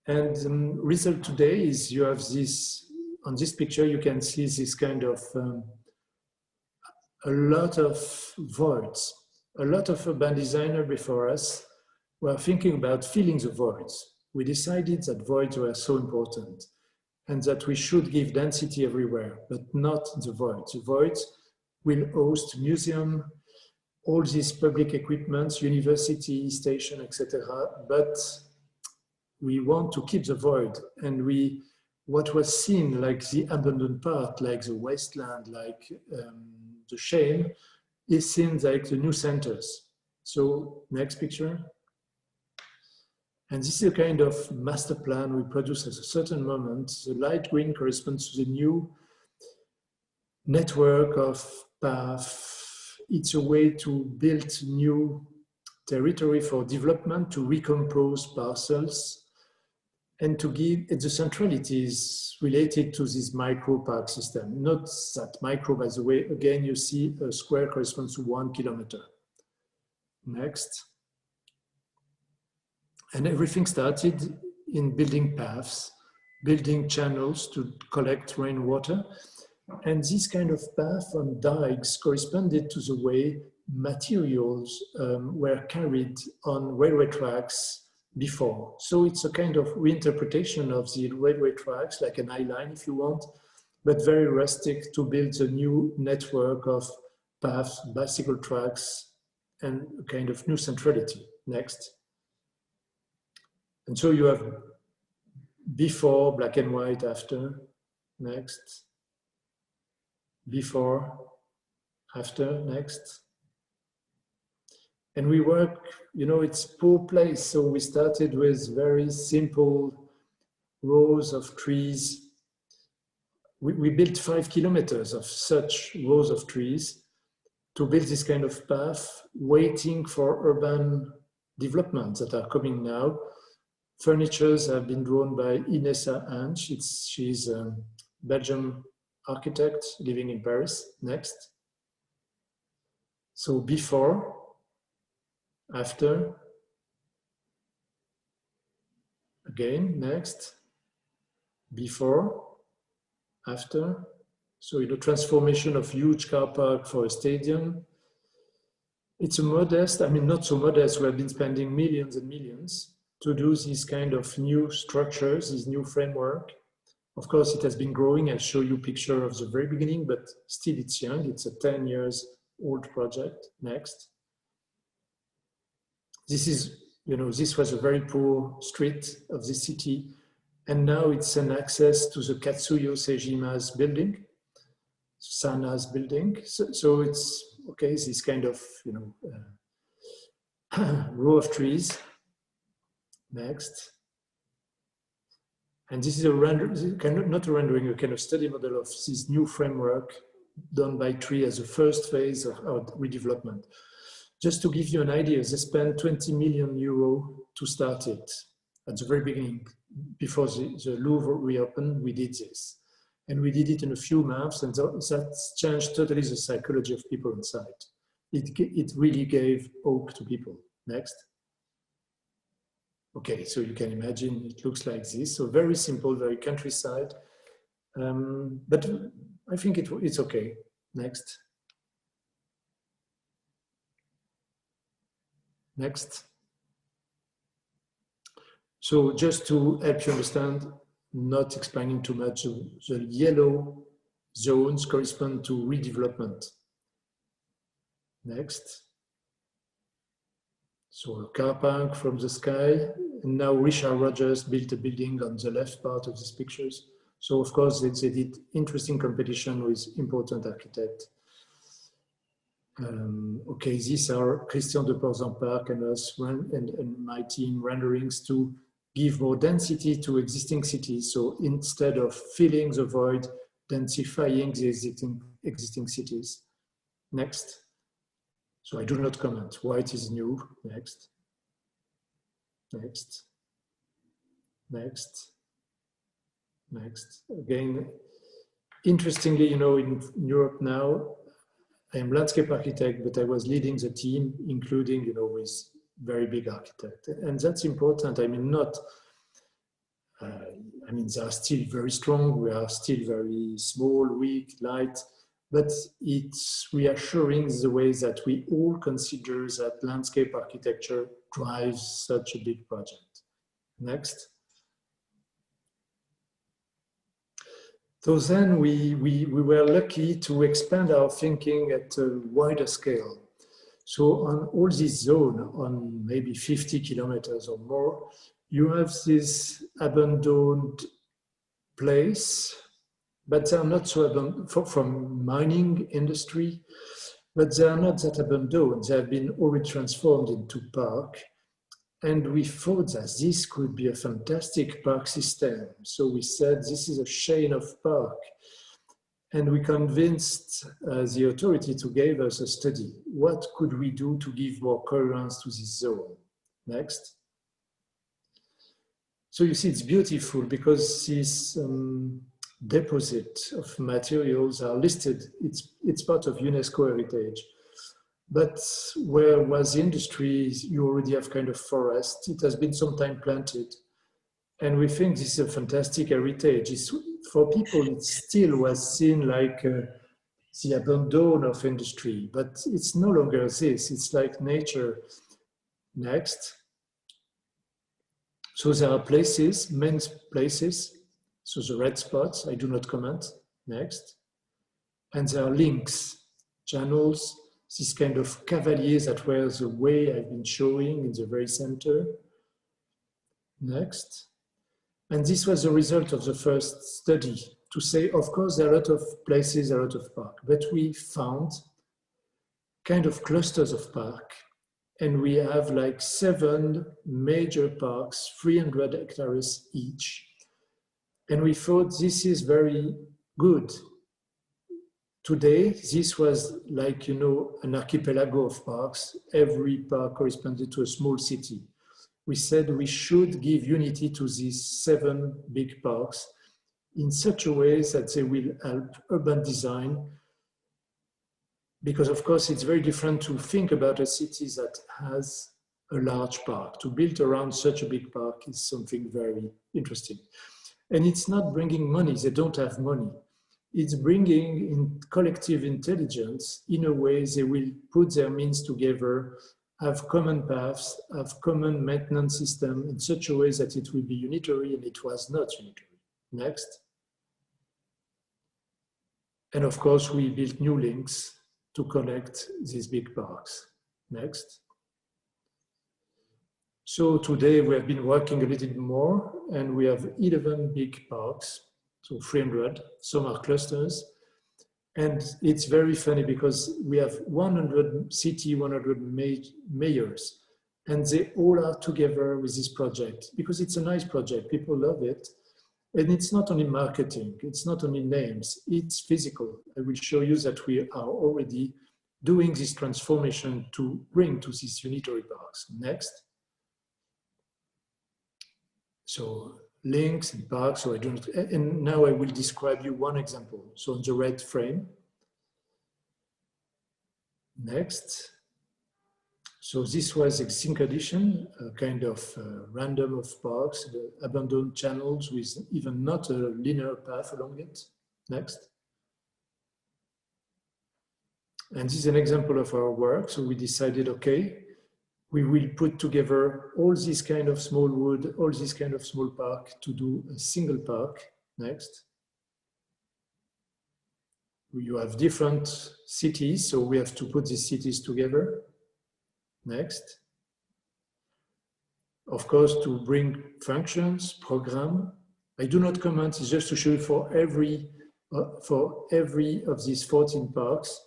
And the result today is you have this, on this picture, you can see this kind of, a lot of voids. A lot of urban designers before us were thinking about filling the voids. We decided that voids were so important and that we should give density everywhere, but not the voids. The voids will host museum, all these public equipments, university, station, etc. But we want to keep the void, and what was seen like the abandoned part, like the wasteland, like the shame, is seen like the new centers. So next picture. And this is a kind of master plan we produce at a certain moment. The light green corresponds to the new network of paths. It's a way to build new territory for development, to recompose parcels, and to give it the centralities related to this micro park system. Not that micro, by the way. Again, you see a square corresponds to 1 kilometer. Next. And everything started in building paths, building channels to collect rainwater. And this kind of path on dikes corresponded to the way materials were carried on railway tracks before. So it's a kind of reinterpretation of the railway tracks, like an eye line if you want, but very rustic to build a new network of paths, bicycle tracks, and a kind of new centrality. Next. And so you have before, black and white, after. Next. Before, after, next. And we work, you know, it's a poor place. So we started with very simple rows of trees. We built 5 kilometers of such rows of trees to build this kind of path, waiting for urban developments that are coming now. Furnitures have been drawn by Inessa Anch. She's a Belgian architect living in Paris. Next. So before, after, again, next, before, after. So the transformation of huge car park for a stadium. It's a modest, I mean, not so modest, we have been spending millions and millions to do these kind of new structures, this new framework. Of course, it has been growing. I'll show you a picture of the very beginning, but still it's young. It's a 10 years old project. Next. This is, you know, this was a very poor street of the city. And now it's an access to the Katsuyo Seijima's building, Sana's building. So it's, okay, this kind of, you know, row of trees. Next. And this is a not a rendering, a kind of study model of this new framework done by Tree as a first phase of our redevelopment. Just to give you an idea, they spent 20 million euro to start it at the very beginning. before the Louvre reopened, we did this. And we did it in a few months, and that changed totally the psychology of people inside. It really gave hope to people. Next. Okay, so you can imagine it looks like this. So very simple, very countryside. But I think it's okay. Next. Next. So just to help you understand, not explaining too much, the yellow zones correspond to redevelopment. Next. So a car park from the sky. And now Richard Rogers built a building on the left part of these pictures. So of course they did interesting competition with important architects. Okay, these are Christian de Porzenparc and us and my team renderings to give more density to existing cities. So instead of filling the void, densifying the existing cities. Next. So I do not comment. White is new. Next. Next. Next. Next. Again, interestingly, you know, in Europe now, I am landscape architect, but I was leading the team, including, you know, with very big architect. And that's important. I mean, not, I mean, they are still very strong. We are still very small, weak, light, but it's reassuring the way that we all consider that landscape architecture drives such a big project. Next. So then we were lucky to expand our thinking at a wider scale. So on all this zone, on maybe 50 kilometers or more, you have this abandoned place, but they are not so abandoned from mining industry, but they are not that abandoned. They have been already transformed into park. And we thought that this could be a fantastic park system. So we said, this is a chain of park. And we convinced the authority to give us a study. What could we do to give more coherence to this zone? Next. So you see, it's beautiful because these deposit of materials are listed. It's part of UNESCO heritage. But where was the industry, you already have kind of forest. It has been some time planted. And we think this is a fantastic heritage. For people, it still was seen like the abandon of industry, but it's no longer this. It's like nature. Next. So there are places, men's places. So the red spots, I do not comment. Next. And there are links, channels, this kind of cavaliers that were the way I've been showing in the very center. Next. And this was the result of the first study to say, of course, there are a lot of places, a lot of park, but we found kind of clusters of park. And we have like 7 major parks, 300 hectares each. And we thought this is very good. Today, this was like, you know, an archipelago of parks. Every park corresponded to a small city. We said we should give unity to these 7 big parks in such a way that they will help urban design. Because of course, it's very different to think about a city that has a large park. To build around such a big park is something very interesting. And it's not bringing money, they don't have money. It's bringing in collective intelligence. In a way, they will put their means together, have common paths, have common maintenance system in such a way that it will be unitary, and it was not unitary. Next. And of course, we built new links to connect these big parks. Next. So today we have been working a little bit more, and we have 11 big parks. So 300, some are clusters. And it's very funny because we have 100 city, 100 mayors, and they all are together with this project because it's a nice project, people love it. And it's not only marketing, it's not only names, it's physical. I will show you that we are already doing this transformation to bring to these unitary parks. Next. So links and parks, so I don't, and now I will describe you one example. So on the red frame. Next. So this was existing condition, a kind of random of parks, the abandoned channels with even not a linear path along it. Next. And this is an example of our work. So we decided, okay, we will put together all this kind of small wood, all this kind of small park to do a single park. Next. You have different cities, so we have to put these cities together. Next. Of course, to bring functions, program. I do not comment, it's just to show you for every of these 14 parks,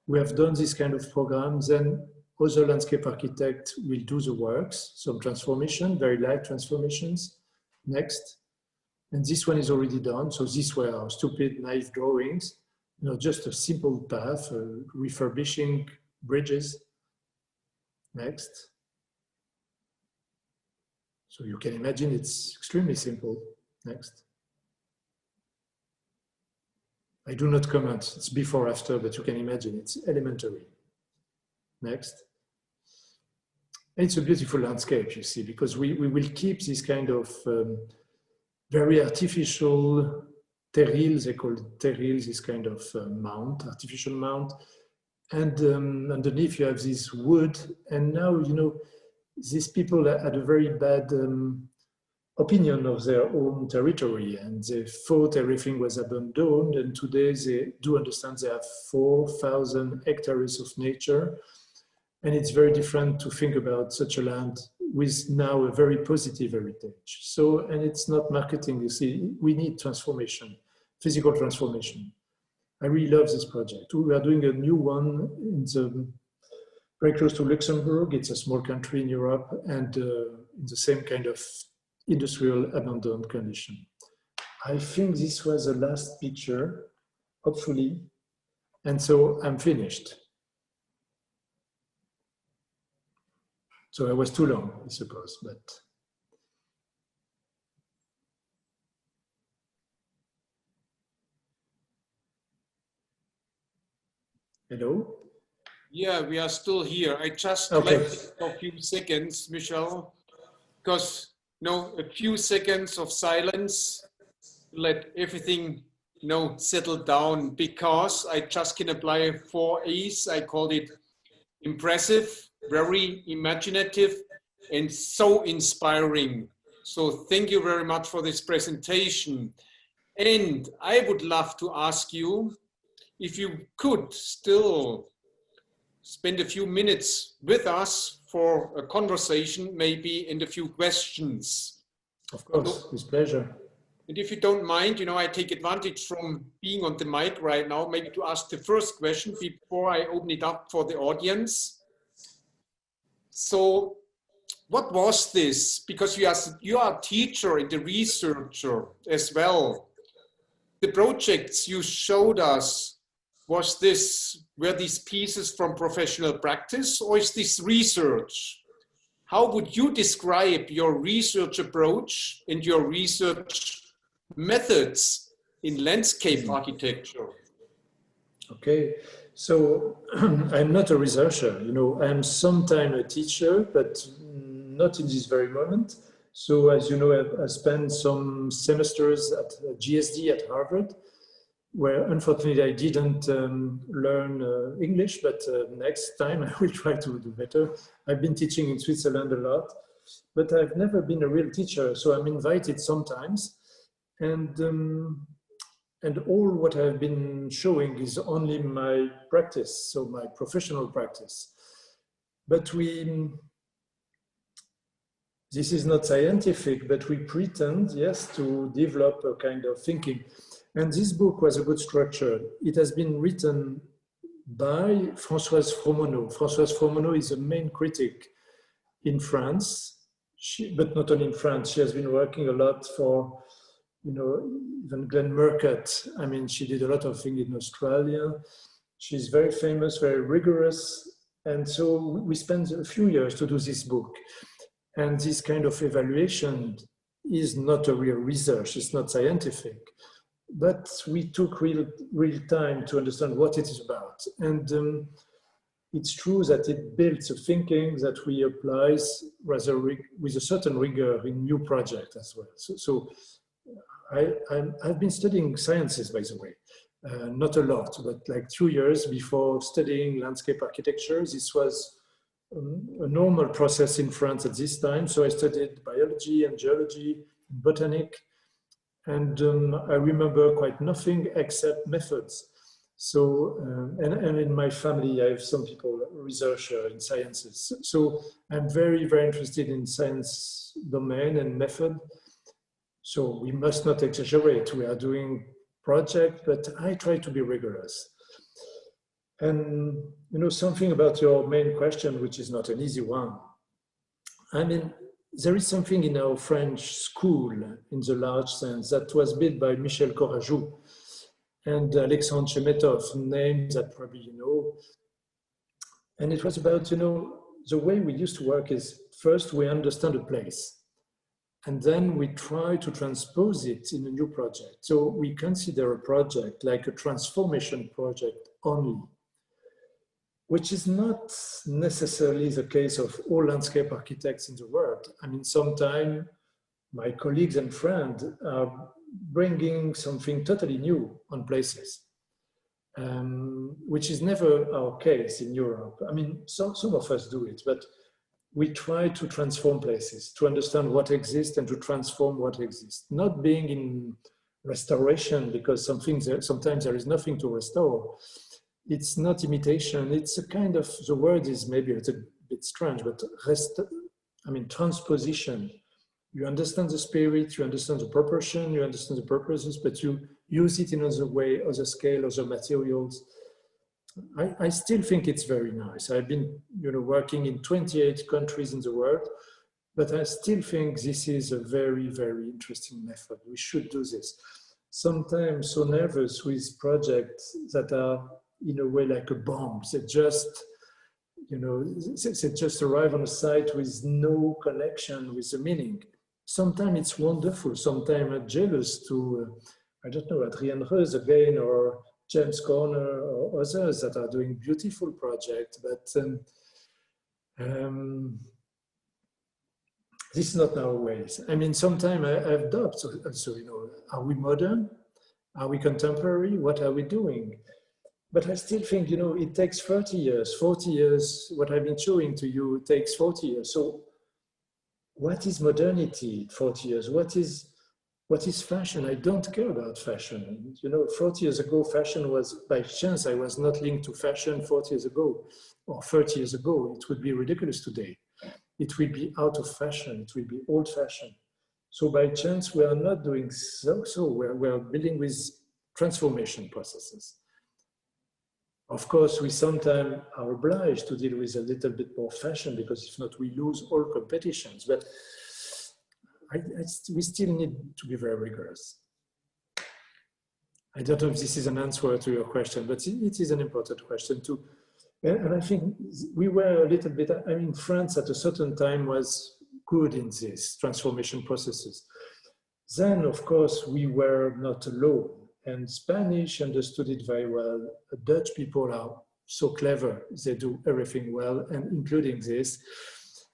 we have done this kind of programs, then other landscape architect will do the works, some transformation, very light transformations. Next. And this one is already done. So these were our stupid, naive drawings, you know, just a simple path, refurbishing bridges. Next. So you can imagine it's extremely simple. Next. I do not comment, it's before, after, but you can imagine it's elementary. Next. And it's a beautiful landscape, you see, because we will keep this kind of very artificial terrils, they call it terrils, this kind of mount, artificial mount. And underneath you have this wood. And now, you know, these people had a very bad opinion of their own territory, and they thought everything was abandoned. And today they do understand they have 4,000 hectares of nature. And it's very different to think about such a land with now a very positive heritage. So, and it's not marketing, you see, we need transformation, physical transformation. I really love this project. We are doing a new one in very close to Luxembourg. It's a small country in Europe, and in the same kind of industrial abandoned condition. I think this was the last picture, hopefully. And so I'm finished. So I was too long, I suppose, but. Hello? Yeah, we are still here. I just okay. left for a few seconds, Michel, because a few seconds of silence, let everything settle down, because I just can apply 4 A's. I called it impressive, very imaginative, and so inspiring. So thank you very much for this presentation. And I would love to ask you if you could still spend a few minutes with us for a conversation, maybe, and a few questions. Of course, with pleasure. And if you don't mind, I take advantage from being on the mic right now, maybe to ask the first question before I open it up for the audience. So what was this? Because you are a teacher and a researcher as well. The projects you showed us, were these pieces from professional practice, or is this research? How would you describe your research approach and your research methods in landscape architecture? Okay, so I'm not a researcher, I'm sometimes a teacher, but not in this very moment. So as you know, I spent some semesters at GSD at Harvard, where unfortunately I didn't learn English, but next time I will try to do better. I've been teaching in Switzerland a lot, but I've never been a real teacher, so I'm invited sometimes. And all what I've been showing is only my practice, so my professional practice. But this is not scientific, but we pretend, yes, to develop a kind of thinking. And this book was a good structure. It has been written by Françoise Fromonneau. Françoise Fromonneau is a main critic in France, but not only in France. She has been working a lot for, even Glenn Murcutt. I mean, she did a lot of things in Australia. She's very famous, very rigorous. And so we spent a few years to do this book. And this kind of evaluation is not a real research, it's not scientific. But we took real time to understand what it is about. And it's true that it builds a thinking that we apply rather with a certain rigor in new projects as well. So I've been studying sciences, by the way. Not a lot, but like 2 years before studying landscape architecture. This was a normal process in France at this time. So I studied biology and geology, botanic, and I remember quite nothing except methods. So, and in my family, I have some people, researcher in sciences. So I'm very, very interested in science domain and method. So we must not exaggerate. We are doing project, but I try to be rigorous. And you know, something about your main question, which is not an easy one. I mean, there is something in our French school, in the large sense, that was built by Michel Desvigne and Alexandre Chemetov, names that probably you know. And it was about, you know, the way we used to work is first we understand a place, and then we try to transpose it in a new project. So we consider a project like a transformation project only, which is not necessarily the case of all landscape architects in the world. I mean, sometimes my colleagues and friends are bringing something totally new on places, which is never our case in Europe. I mean, some of us do it, but we try to transform places, to understand what exists and to transform what exists. Not being in restoration, because sometimes there is nothing to restore. It's not imitation, it's a kind of, the word is maybe a bit strange, but transposition. You understand the spirit, you understand the proportion, you understand the purposes, but you use it in other way, other scale, other materials. I still think it's very nice. I've been, you know, working in 28 countries in the world, but I still think this is a very, very interesting method. We should do this. Sometimes so nervous with projects that are in a way like a bomb. They just, you know, they just arrive on a site with no connection with the meaning. Sometimes it's wonderful. Sometimes I'm jealous to, I don't know, Adrien Reus again, or James Corner, or others that are doing beautiful projects. But this is not our ways. I mean, sometimes I have doubts. So, you know, are we modern? Are we contemporary? What are we doing? But I still think, you know, it takes 30 years, 40 years. What I've been showing to you takes 40 years. So what is modernity 40 years? What is fashion? I don't care about fashion. You know, 40 years ago, fashion was, by chance, I was not linked to fashion 40 years ago or 30 years ago. It would be ridiculous today. It will be out of fashion. It will be old fashioned. So by chance, we are not doing so. We are building with transformation processes. Of course, we sometimes are obliged to deal with a little bit more fashion, because if not, we lose all competitions. But we still need to be very rigorous. I don't know if this is an answer to your question, but it is an important question too. And I think we were a little bit, I mean, France at a certain time was good in these transformation processes. Then, of course, we were not alone. And Spanish understood it very well. Dutch people are so clever. They do everything well, and including this.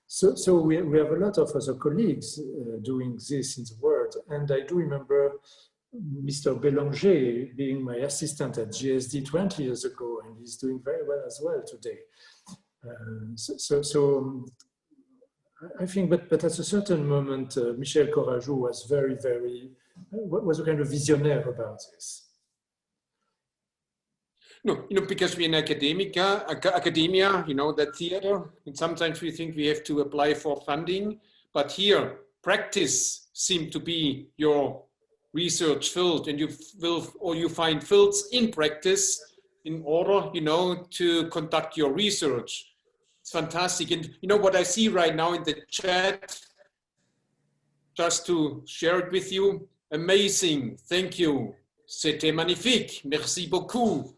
So we have a lot of other colleagues doing this in the world. And I do remember Mr. Bélanger being my assistant at GSD 20 years ago, and he's doing very well as well today. So I think, but at a certain moment, Michel Desvigne was was a kind of visionaire about this. No, you know, because we're in academia, you know, that theater, and sometimes we think we have to apply for funding, but here, practice seemed to be your research field, and you find fields in practice in order, you know, to conduct your research. It's fantastic. And you know what I see right now in the chat, just to share it with you. Amazing, thank you. C'était magnifique, merci beaucoup.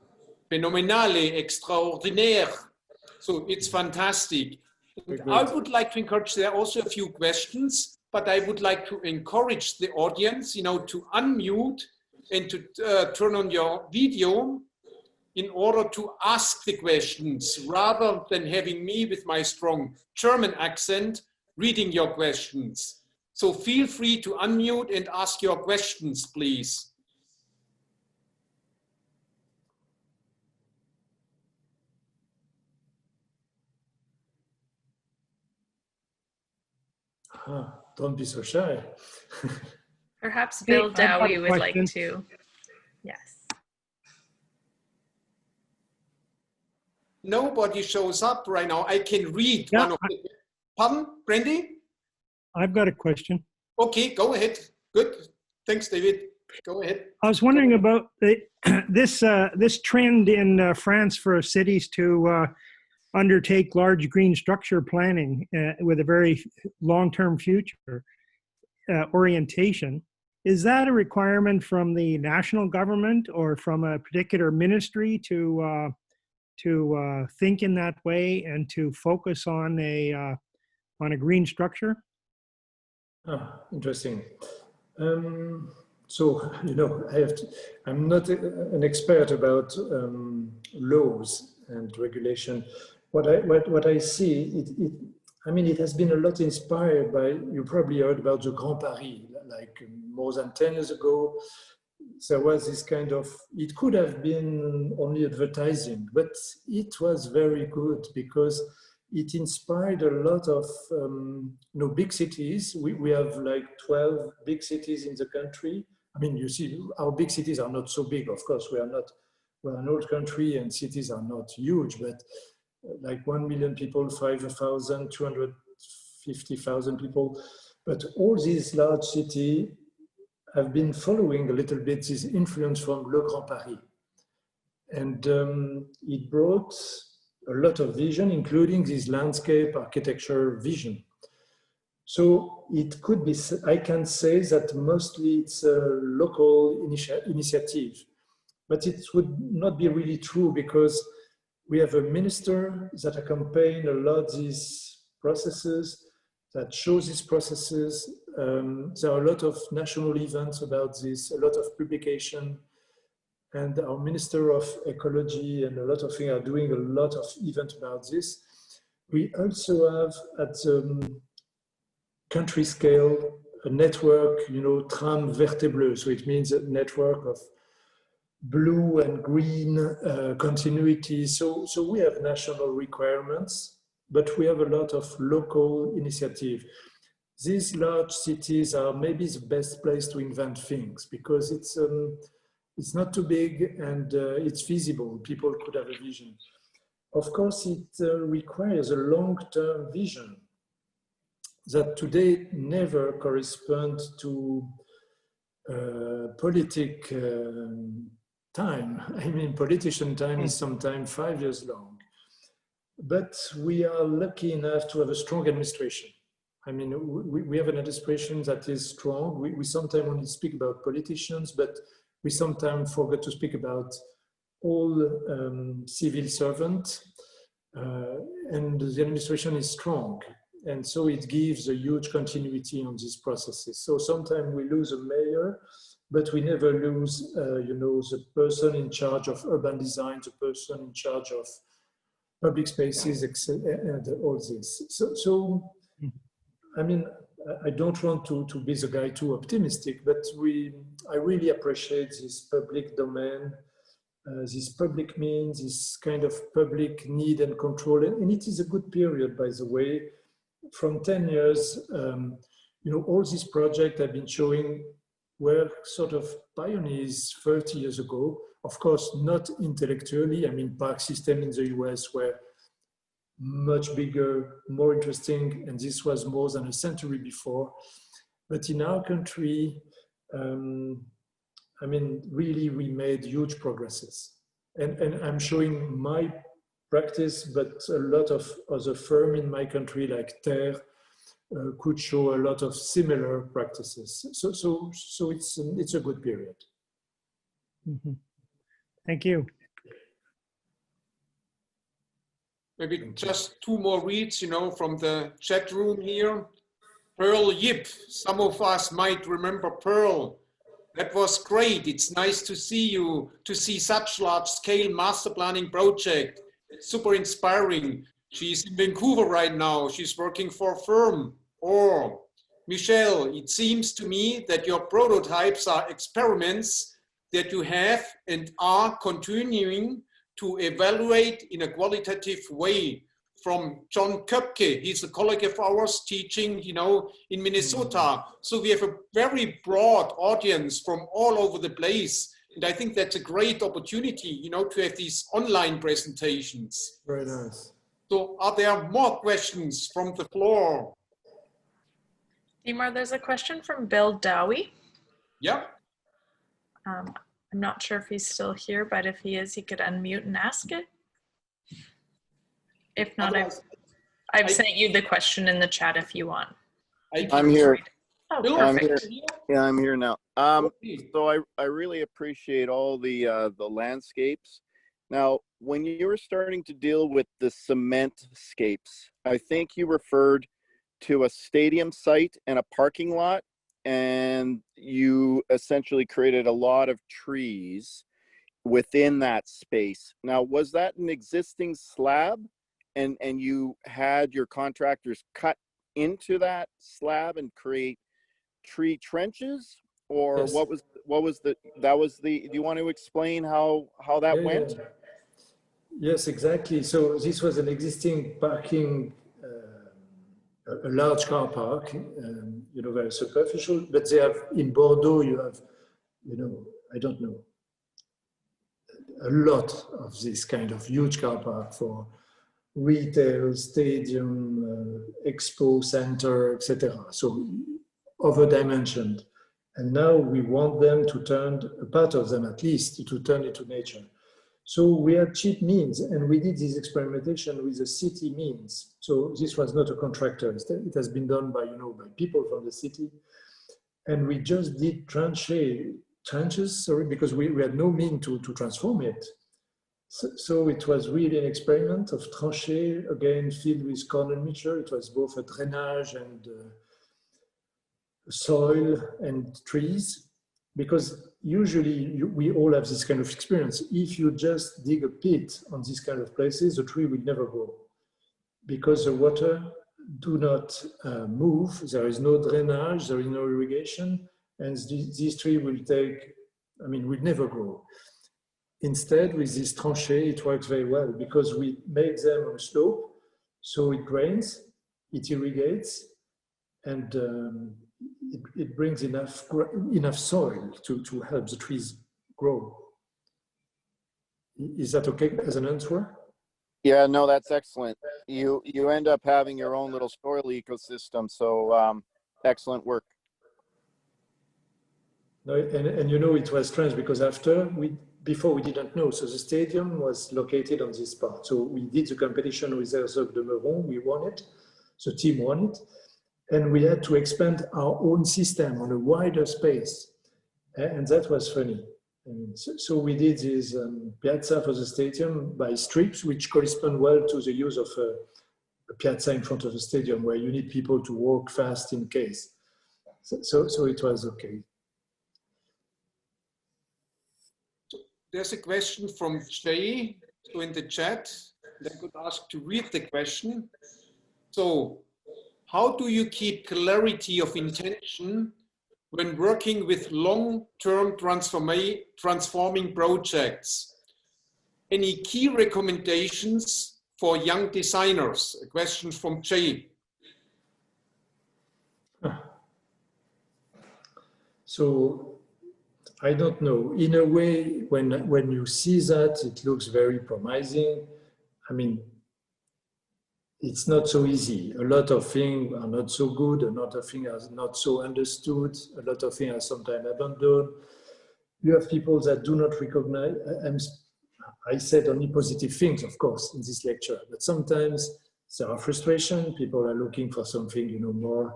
Phénoménal, extraordinaire. So it's fantastic. I would like to encourage, there are also a few questions, but I would like to encourage the audience, you know, to unmute and to turn on your video in order to ask the questions rather than having me with my strong German accent reading your questions. So feel free to unmute and ask your questions, please. Don't be so shy. Perhaps Bill Dowie would like to. Yes. Nobody shows up right now. I can read one of the. Pardon, Brandy? I've got a question. Okay, go ahead. Good. Thanks, David. Go ahead. I was wondering about this trend in France for cities to undertake large green structure planning with a very long-term future orientation. Is that a requirement from the national government or from a particular ministry to think in that way and to focus on a green structure? Interesting. So, you know, I'm not an expert about laws and regulation. What I see, I mean, it has been a lot inspired by, you probably heard about the Grand Paris, like more than 10 years ago. There was this kind of, it could have been only advertising, but it was very good because it inspired a lot of you know, big cities. We have like 12 big cities in the country. I mean, you see, our big cities are not so big. Of course, we're an old country and cities are not huge, but like 1 million people, 5,000, 250,000 people. But all these large cities have been following a little bit this influence from Le Grand Paris. And it brought a lot of vision, including this landscape architecture vision. So it could be, I can say that mostly it's a local initiative, but it would not be really true because we have a minister that accompanies a lot these processes, that shows these processes. There are a lot of national events about this, a lot of publication, and our Minister of Ecology and a lot of things are doing a lot of events about this. We also have at the country scale a network, you know, tram verte bleu. So it means a network of blue and green continuity. So we have national requirements, but we have a lot of local initiative. These large cities are maybe the best place to invent things because it's not too big and it's feasible. People could have a vision. Of course, it requires a long-term vision that today never corresponds to politic time. I mean, politician time is sometimes 5 years long. But we are lucky enough to have a strong administration. I mean, we have an administration that is strong. We sometimes only speak about politicians, but we sometimes forget to speak about all civil servants. And the administration is strong. And so it gives a huge continuity on these processes. So sometimes we lose a mayor, but we never lose, you know, the person in charge of urban design, the person in charge of public spaces, and all this. So I mean, I don't want to be the guy too optimistic, but I really appreciate this public domain, this public means, this kind of public need and control. And it is a good period, by the way. From 10 years, you know, all these projects I've been showing were sort of pioneers 30 years ago. Of course, not intellectually. I mean, park system in the US were much bigger, more interesting, and this was more than a century before. But in our country, I mean, really, we made huge progresses. And I'm showing my practice, but a lot of other firms in my country, like Terre, could show a lot of similar practices. So it's a good period. Mm-hmm. Thank you. Maybe just two more reads, you know, from the chat room here. Pearl Yip. Some of us might remember Pearl. That was great. It's nice to see you, to see such large-scale master planning project. It's super inspiring. She's in Vancouver right now. She's working for a firm. Or, Michel, it seems to me that your prototypes are experiments that you have and are continuing to evaluate in a qualitative way. From John Köpke, he's a colleague of ours teaching, you know, in Minnesota. So we have a very broad audience from all over the place. And I think that's a great opportunity, you know, to have these online presentations. Very nice. So are there more questions from the floor? Dimar, there's a question from Bill Dowie. Yeah. I'm not sure if he's still here, but if he is, he could unmute and ask it. If not, I've sent you the question in the chat if you want. I'm here. Oh, I'm perfect. here. Yeah, I'm here now. So I really appreciate all the landscapes. Now, when you were starting to deal with the cement scapes, I think you referred to a stadium site and a parking lot, and you essentially created a lot of trees within that space. Now, was that an existing slab? And you had your contractors cut into that slab and create tree trenches, or Yes. what was the do you want to explain how that went? Yeah. Yes, exactly. So this was an existing parking, a large car park, you know, very superficial, but they have, in Bordeaux, you have, you know, I don't know, a lot of this kind of huge car park for retail, stadium, expo center, etc. So over-dimensioned. And now we want them to turn, a part of them at least, to turn into nature. So we had cheap means, and we did this experimentation with the city means. So this was not a contractor. It has been done by, you know, by people from the city. And we just did trenches, because we had no mean to transform it. So it was really an experiment of tranchées, again, filled with corner mixture. It was both a drainage and soil and trees, because usually we all have this kind of experience. If you just dig a pit on these kind of places, the tree will never grow, because the water do not move. There is no drainage, there is no irrigation, and this tree will will never grow. Instead, with this tranchée, it works very well, because we make them on a slope, so it drains, it irrigates, and it brings enough soil to help the trees grow. Is that okay as an answer? Yeah, no, that's excellent. You end up having your own little soil ecosystem, so excellent work. No, and you know, it was strange, because before we didn't know. So the stadium was located on this part. So we did the competition with Herzog de Meuron, we won it, the team won it. And we had to expand our own system on a wider space. And that was funny. So we did this piazza for the stadium by strips, which correspond well to the use of a piazza in front of the stadium, where you need people to walk fast in case. So it was okay. There's a question from Jay, so in the chat. I could ask to read the question. So, how do you keep clarity of intention when working with long-term transforming projects? Any key recommendations for young designers? A question from Jay. So, I don't know. In a way, when you see that, it looks very promising. I mean, it's not so easy. A lot of things are not so good. A lot of things are not so understood. A lot of things are sometimes abandoned. You have people that do not recognize. I said only positive things, of course, in this lecture. But sometimes there are frustration. People are looking for something, you know, more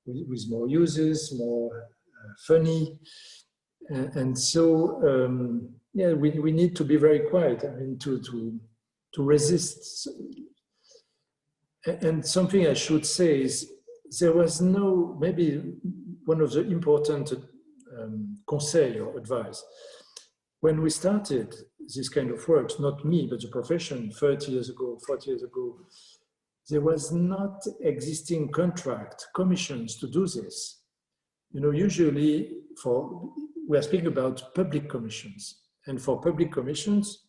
with more uses, more funny. And so, yeah, we need to be very quiet. I mean, to resist. And something I should say is there was no, maybe one of the important conseil or advice. When we started this kind of work, not me, but the profession 30 years ago, 40 years ago, there was not existing contract commissions to do this. You know, usually we are speaking about public commissions. And for public commissions,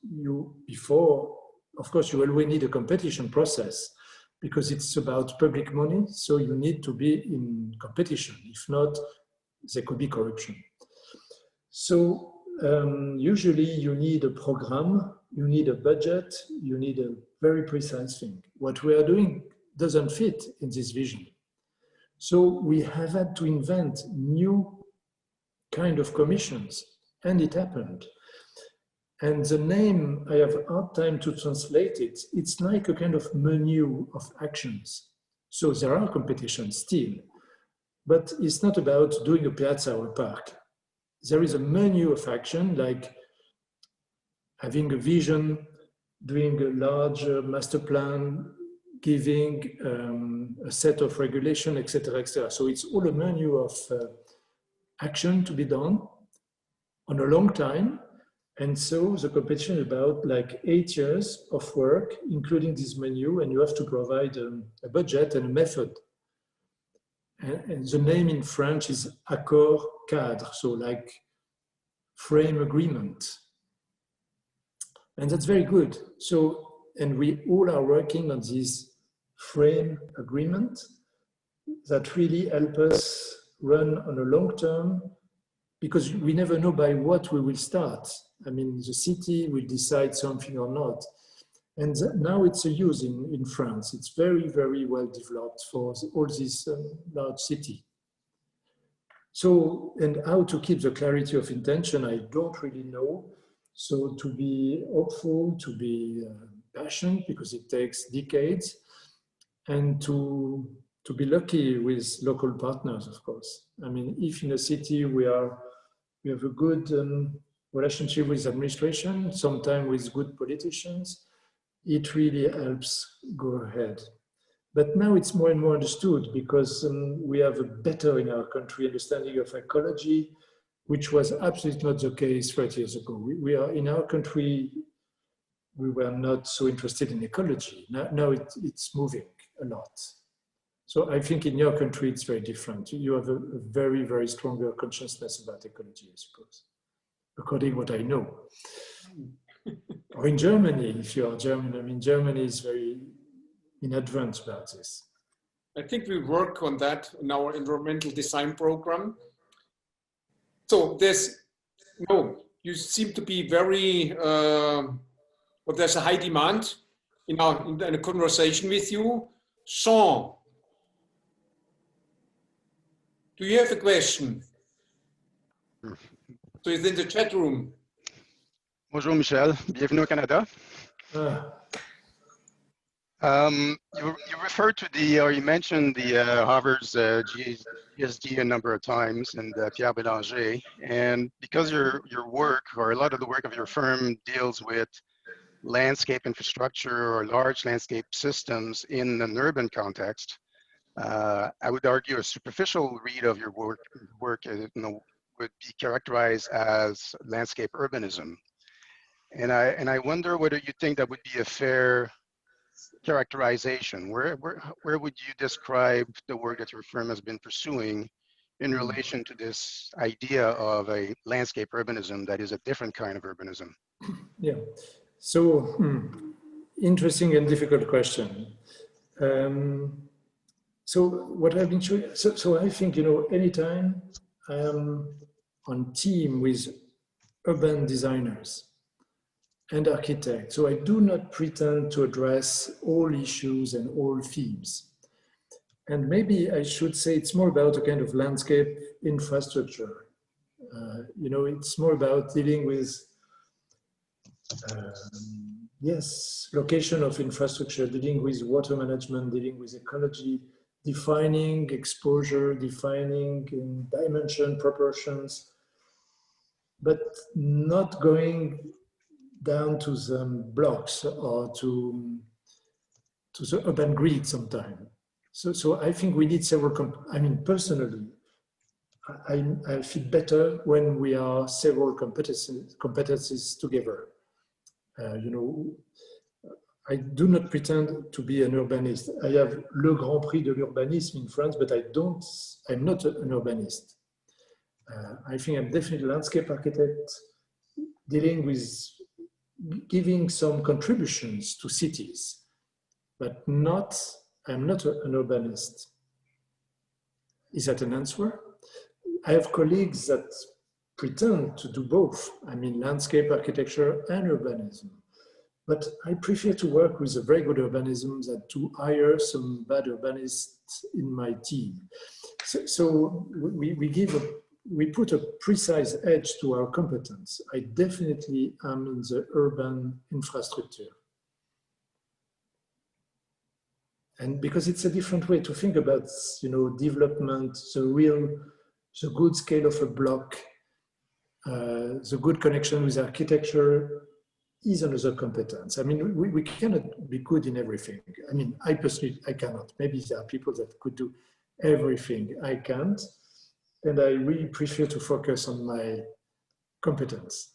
of course, you always need a competition process because it's about public money. So you need to be in competition. If not, there could be corruption. So usually you need a program, you need a budget, you need a very precise thing. What we are doing doesn't fit in this vision. So we have had to invent new kind of commissions, and it happened. And the name, I have a hard time to translate it. It's like a kind of menu of actions. So there are competitions still, but it's not about doing a piazza or a park. There is a menu of action, like having a vision, doing a large master plan, giving a set of regulation, etc., etc. So it's all a menu of action to be done on a long time. And so the competition is about like 8 years of work, including this menu, and you have to provide a budget and a method. And the name in French is accord cadre, so like frame agreement. And that's very good. So, and we all are working on this frame agreement that really help us run on a long term, because we never know by what we will start. I mean, the city will decide something or not. And now it's a use in France. It's very, very well developed for all this large city. So, and how to keep the clarity of intention, I don't really know. So to be hopeful, to be passionate, because it takes decades, and to be lucky with local partners, of course. I mean, if in a city we have a good relationship with administration, sometimes with good politicians, it really helps go ahead. But now it's more and more understood, because we have a better in our country understanding of ecology, which was absolutely not the case 30 years ago. We are in our country, we were not so interested in ecology. Now it's moving a lot. So I think in your country, it's very different. You have a very, very stronger consciousness about ecology, I suppose, according to what I know. Or in Germany, if you are German, I mean, Germany is very in advance about this. I think we work on that in our environmental design program. So you seem to be very, well, there's a high demand in a conversation with you. Sean, do you have a question? So it's in the chat room. Bonjour Michel, bienvenue au Canada. You referred to you mentioned the Harvard's GSD a number of times, and Pierre Bélanger, and because your work, or a lot of the work of your firm, deals with landscape infrastructure or large landscape systems in an urban context, I would argue a superficial read of your work would be characterized as landscape urbanism. And I wonder whether you think that would be a fair characterization. Where would you describe the work that your firm has been pursuing in relation to this idea of a landscape urbanism that is a different kind of urbanism? Yeah, so interesting and difficult question. So what I've been showing, so I think, anytime I am on team with urban designers and architects, so I do not pretend to address all issues and all themes. And maybe I should say it's more about a kind of landscape infrastructure. It's more about dealing with, location of infrastructure, dealing with water management, dealing with ecology, defining exposure, defining dimension, proportions, but not going down to the blocks or to the urban grid sometimes. So I think we need several, I mean, personally, I feel better when we are several competencies together. You know, I do not pretend to be an urbanist. I have Le Grand Prix de l'urbanisme in France, but I'm not an urbanist. I think I'm definitely a landscape architect dealing with giving some contributions to cities, but I'm not an urbanist. Is that an answer? I have colleagues that pretend to do both. I mean, landscape architecture and urbanism. But I prefer to work with a very good urbanism than to hire some bad urbanists in my team. So we put a precise edge to our competence. I definitely am in the urban infrastructure. And because it's a different way to think about, you know, development, the good scale of a block, the good connection with architecture is another competence. I mean, we cannot be good in everything. I mean, I personally, I cannot. Maybe there are people that could do everything. I can't. And I really prefer to focus on my competence.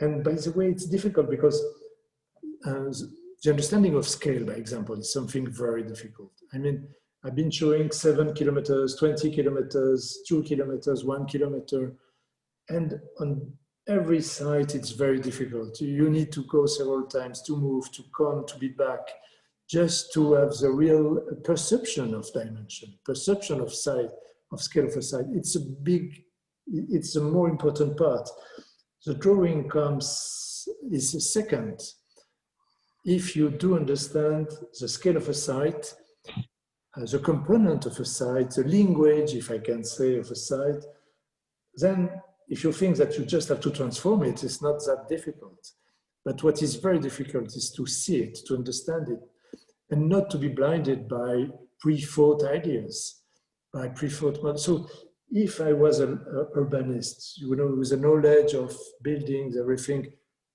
And by the way, it's difficult because the understanding of scale, by example, is something very difficult. I mean, I've been showing 7 kilometers, 20 kilometers, 2 kilometers, 1 kilometer. And on every site, it's very difficult. You need to go several times to move, to come, to be back, just to have the real perception of dimension, perception of site, of scale of a site. It's a more important part. The drawing is a second. If you do understand the scale of a site, the component of a site, the language, if I can say, of a site, then if you think that you just have to transform it, it's not that difficult. But what is very difficult is to see it, to understand it, and not to be blinded by pre-thought ideas, by pre-thought models. So if I was an urbanist, you know, with a knowledge of buildings, everything,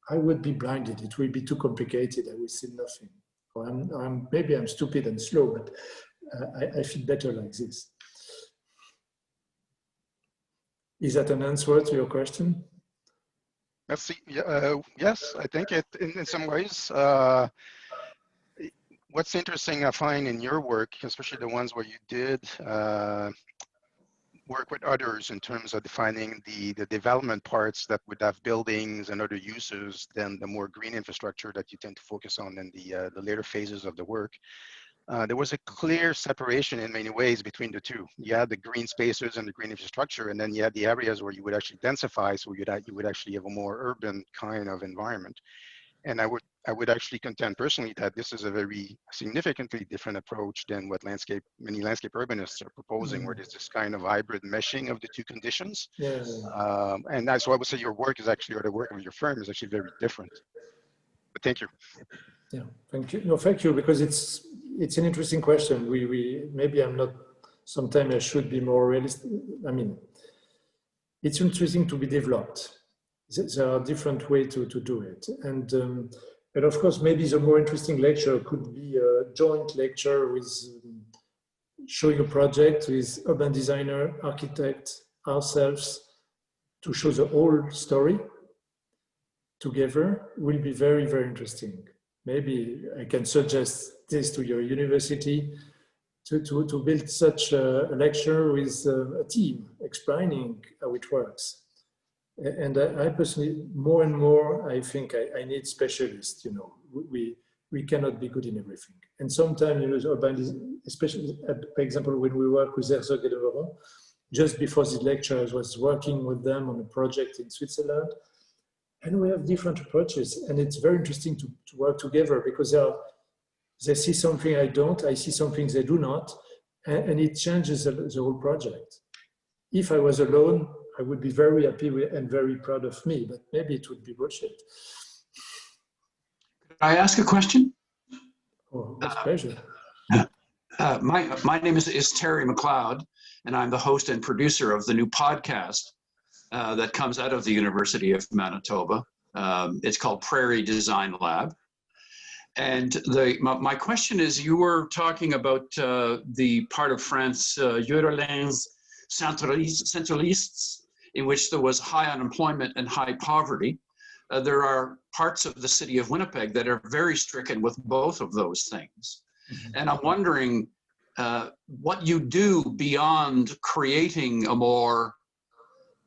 I would be blinded. It will be too complicated. I will see nothing. Or maybe I'm stupid and slow, but I feel better like this. Is that an answer to your question? Yes, I think it in some ways. What's interesting, I find in your work, especially the ones where you did work with others in terms of defining the development parts that would have buildings and other uses than the more green infrastructure that you tend to focus on in the later phases of the work. There was a clear separation in many ways between the two. You had the green spaces and the green infrastructure, and then you had the areas where you would actually densify, so you would actually have a more urban kind of environment. And I would actually contend personally that this is a very significantly different approach than what many landscape urbanists are proposing, where there's this kind of hybrid meshing of the two conditions. Yeah. And that's why I would say your work is actually, or the work of your firm is actually very different. But thank you. Yeah, thank you. No, thank you, because it's an interesting question. Maybe I'm not, sometimes I should be more realistic. I mean, it's interesting to be developed. There are different ways to do it. And of course, maybe the more interesting lecture could be a joint lecture with showing a project with urban designer, architect, ourselves, to show the whole story together will be very, very interesting. Maybe I can suggest this to your university to build such a lecture with a team explaining how it works. And I personally, more and more, I think I need specialists. You know, we cannot be good in everything. And sometimes, you know, urban, especially, for example, when we work with Herzog et de Meuron, just before the lecture, I was working with them on a project in Switzerland. And we have different approaches, and it's very interesting to work together because they see something I don't, I see something they do not, and it changes the whole project. If I was alone, I would be very happy and very proud of me, but maybe it would be bullshit. Could I ask a question? Oh, with pleasure. My name is Terry McLeod, and I'm the host and producer of the new podcast that comes out of the University of Manitoba. It's called Prairie Design Lab. And my question is, you were talking about the part of France, Jurelins, Centralistes, in which there was high unemployment and high poverty. There are parts of the city of Winnipeg that are very stricken with both of those things. And I'm wondering what you do beyond creating a more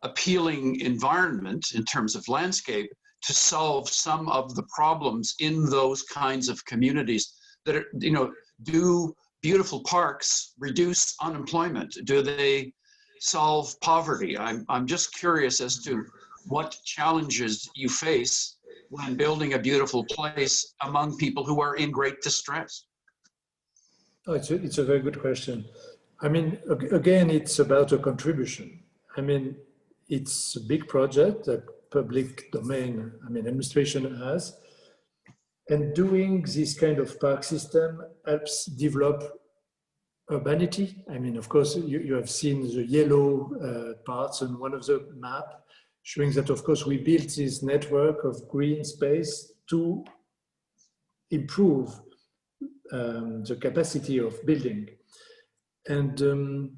appealing environment in terms of landscape to solve some of the problems in those kinds of communities that are, you know, do beautiful parks reduce unemployment? Do they solve poverty? I'm just curious as to what challenges you face when building a beautiful place among people who are in great distress. Oh, it's a very good question. I mean, again, it's about a contribution. I mean, it's a big project that public domain, I mean, administration has. And doing this kind of park system helps develop urbanity. I mean, of course, you have seen the yellow parts on one of the map, showing that, of course, we built this network of green space to improve the capacity of building. And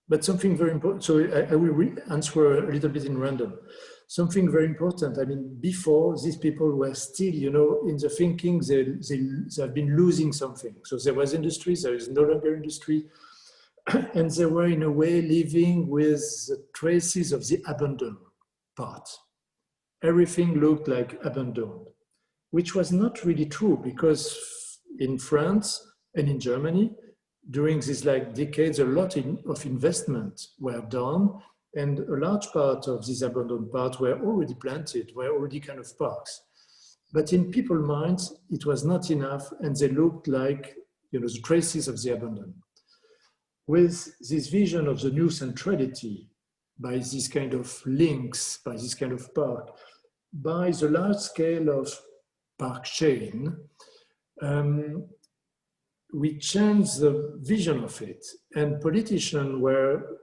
but something very important, so I will answer a little bit in random. Something very important, I mean, before these people were still, you know, in the thinking they have been losing something. So there was industry, there is no longer industry. And they were in a way living with the traces of the abandoned part. Everything looked like abandoned, which was not really true, because in France and in Germany, during these like decades, a lot of investment were done, and a large part of these abandoned parts were already planted, were already kind of parks. But in people's minds, it was not enough, and they looked like, you know, the traces of the abandon. With this vision of the new centrality, by this kind of links, by this kind of park, by the large scale of park chain, we changed the vision of it, and politicians were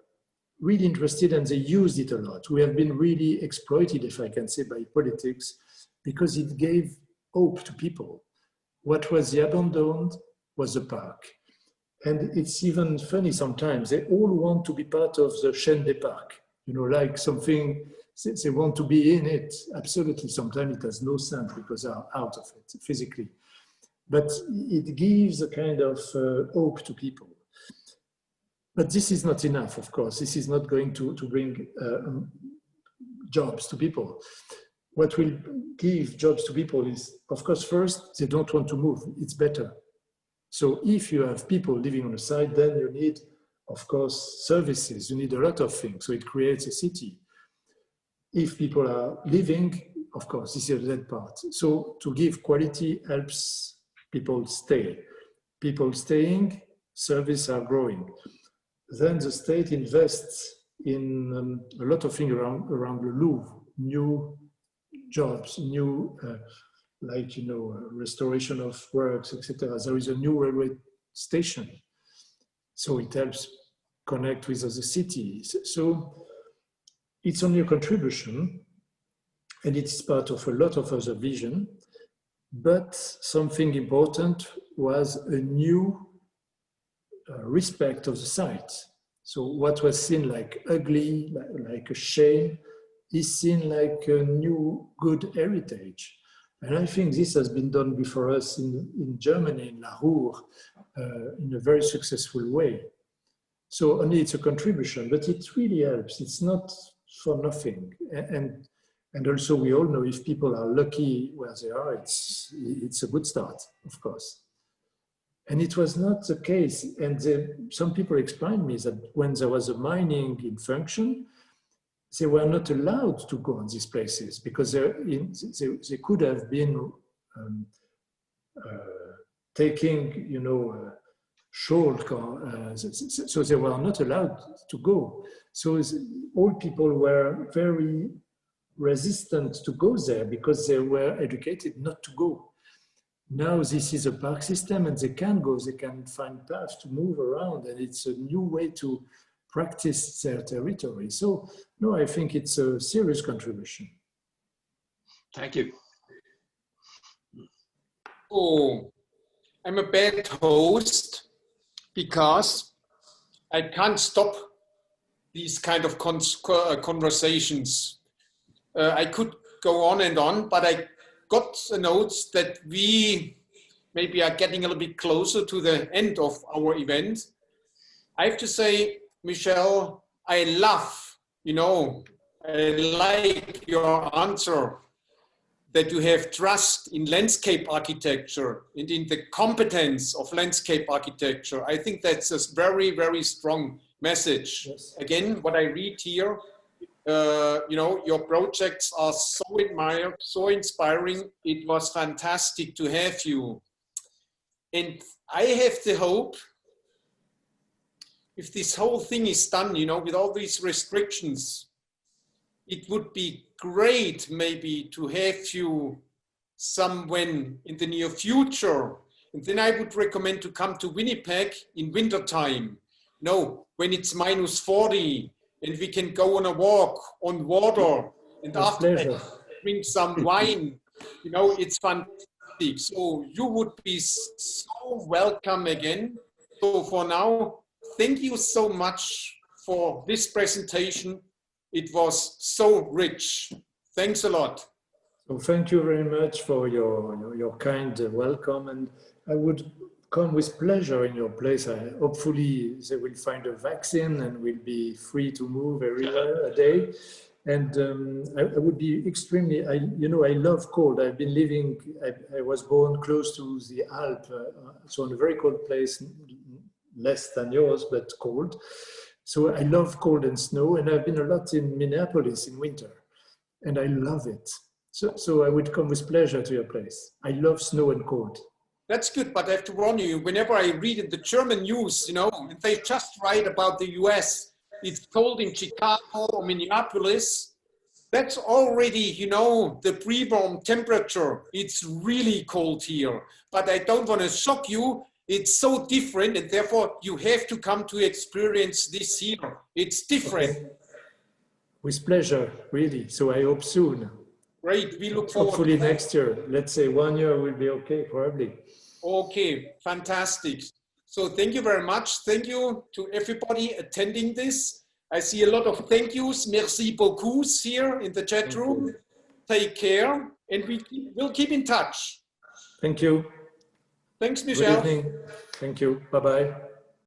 really interested, and they used it a lot. We have been really exploited, if I can say, by politics, because it gave hope to people. What was the abandoned was the park. And it's even funny sometimes, they all want to be part of the chaîne des parcs, you know, like something, they want to be in it. Absolutely, sometimes it has no sense because they are out of it physically. But it gives a kind of hope to people. But this is not enough, of course. This is not going to bring jobs to people. What will give jobs to people is, of course, first, they don't want to move. It's better. So if you have people living on the side, then you need, of course, services. You need a lot of things. So it creates a city. If people are living, of course, this is that part. So to give quality helps people stay. People staying, services are growing. Then the state invests in a lot of things around the Louvre, new jobs, new, like, you know, restoration of works, etc. There is a new railway station. So it helps connect with other cities. So it's only a contribution, and it's part of a lot of other vision. But something important was a new respect of the site. So what was seen like ugly, like a shame, is seen like a new good heritage. And I think this has been done before us in Germany, in La Roure, in a very successful way. So only it's a contribution, but it really helps. It's not for nothing. And also we all know if people are lucky where they are, it's a good start, of course. And it was not the case. And some people explained me that when there was a mining in function, they were not allowed to go on these places because they could have been taking, you know, short, so they were not allowed to go. So all people were very resistant to go there because they were educated not to go. Now this is a park system and they can go, they can find paths to move around, and it's a new way to practice their territory. So no, I think it's a serious contribution. Thank you. Oh, I'm a bad host because I can't stop these kind of conversations. I could go on and on, but I got the notes that we maybe are getting a little bit closer to the end of our event. I have to say, Michel, I love, I like your answer that you have trust in landscape architecture and in the competence of landscape architecture. I think that's a very, very strong message. Yes. Again, what I read here, your projects are so admired, so inspiring. It was fantastic to have you. And I have the hope, if this whole thing is done, with all these restrictions, it would be great maybe to have you somewhen in the near future. And then I would recommend to come to Winnipeg in wintertime. When it's -40 and we can go on a walk on water and after that drink some wine. It's fantastic. So you would be so welcome again. So for now, thank you so much for this presentation. It was so rich. Thanks a lot. So thank you very much for your kind welcome, and I would come with pleasure in your place. Hopefully they will find a vaccine and will be free to move everywhere a day. And I would be extremely, I love cold. I've been living, I was born close to the Alps, so in a very cold place, less than yours, but cold. So I love cold and snow, and I've been a lot in Minneapolis in winter, and I love it. So I would come with pleasure to your place. I love snow and cold. That's good, but I have to warn you, whenever I read in the German news, and they just write about the US, it's cold in Chicago or Minneapolis, that's already, the pre-warm temperature. It's really cold here, but I don't want to shock you. It's so different, and therefore you have to come to experience this here. It's different. Okay. With pleasure, really. So I hope soon. Great, we look forward. Hopefully next year. Let's say 1 year will be okay, probably. Okay, fantastic. So thank you very much. Thank you to everybody attending this. I see a lot of thank yous. Merci beaucoup here in the chat room. Take care, and we'll keep in touch. Thank you. Thanks, Michel. Good evening. Thank you. Bye-bye.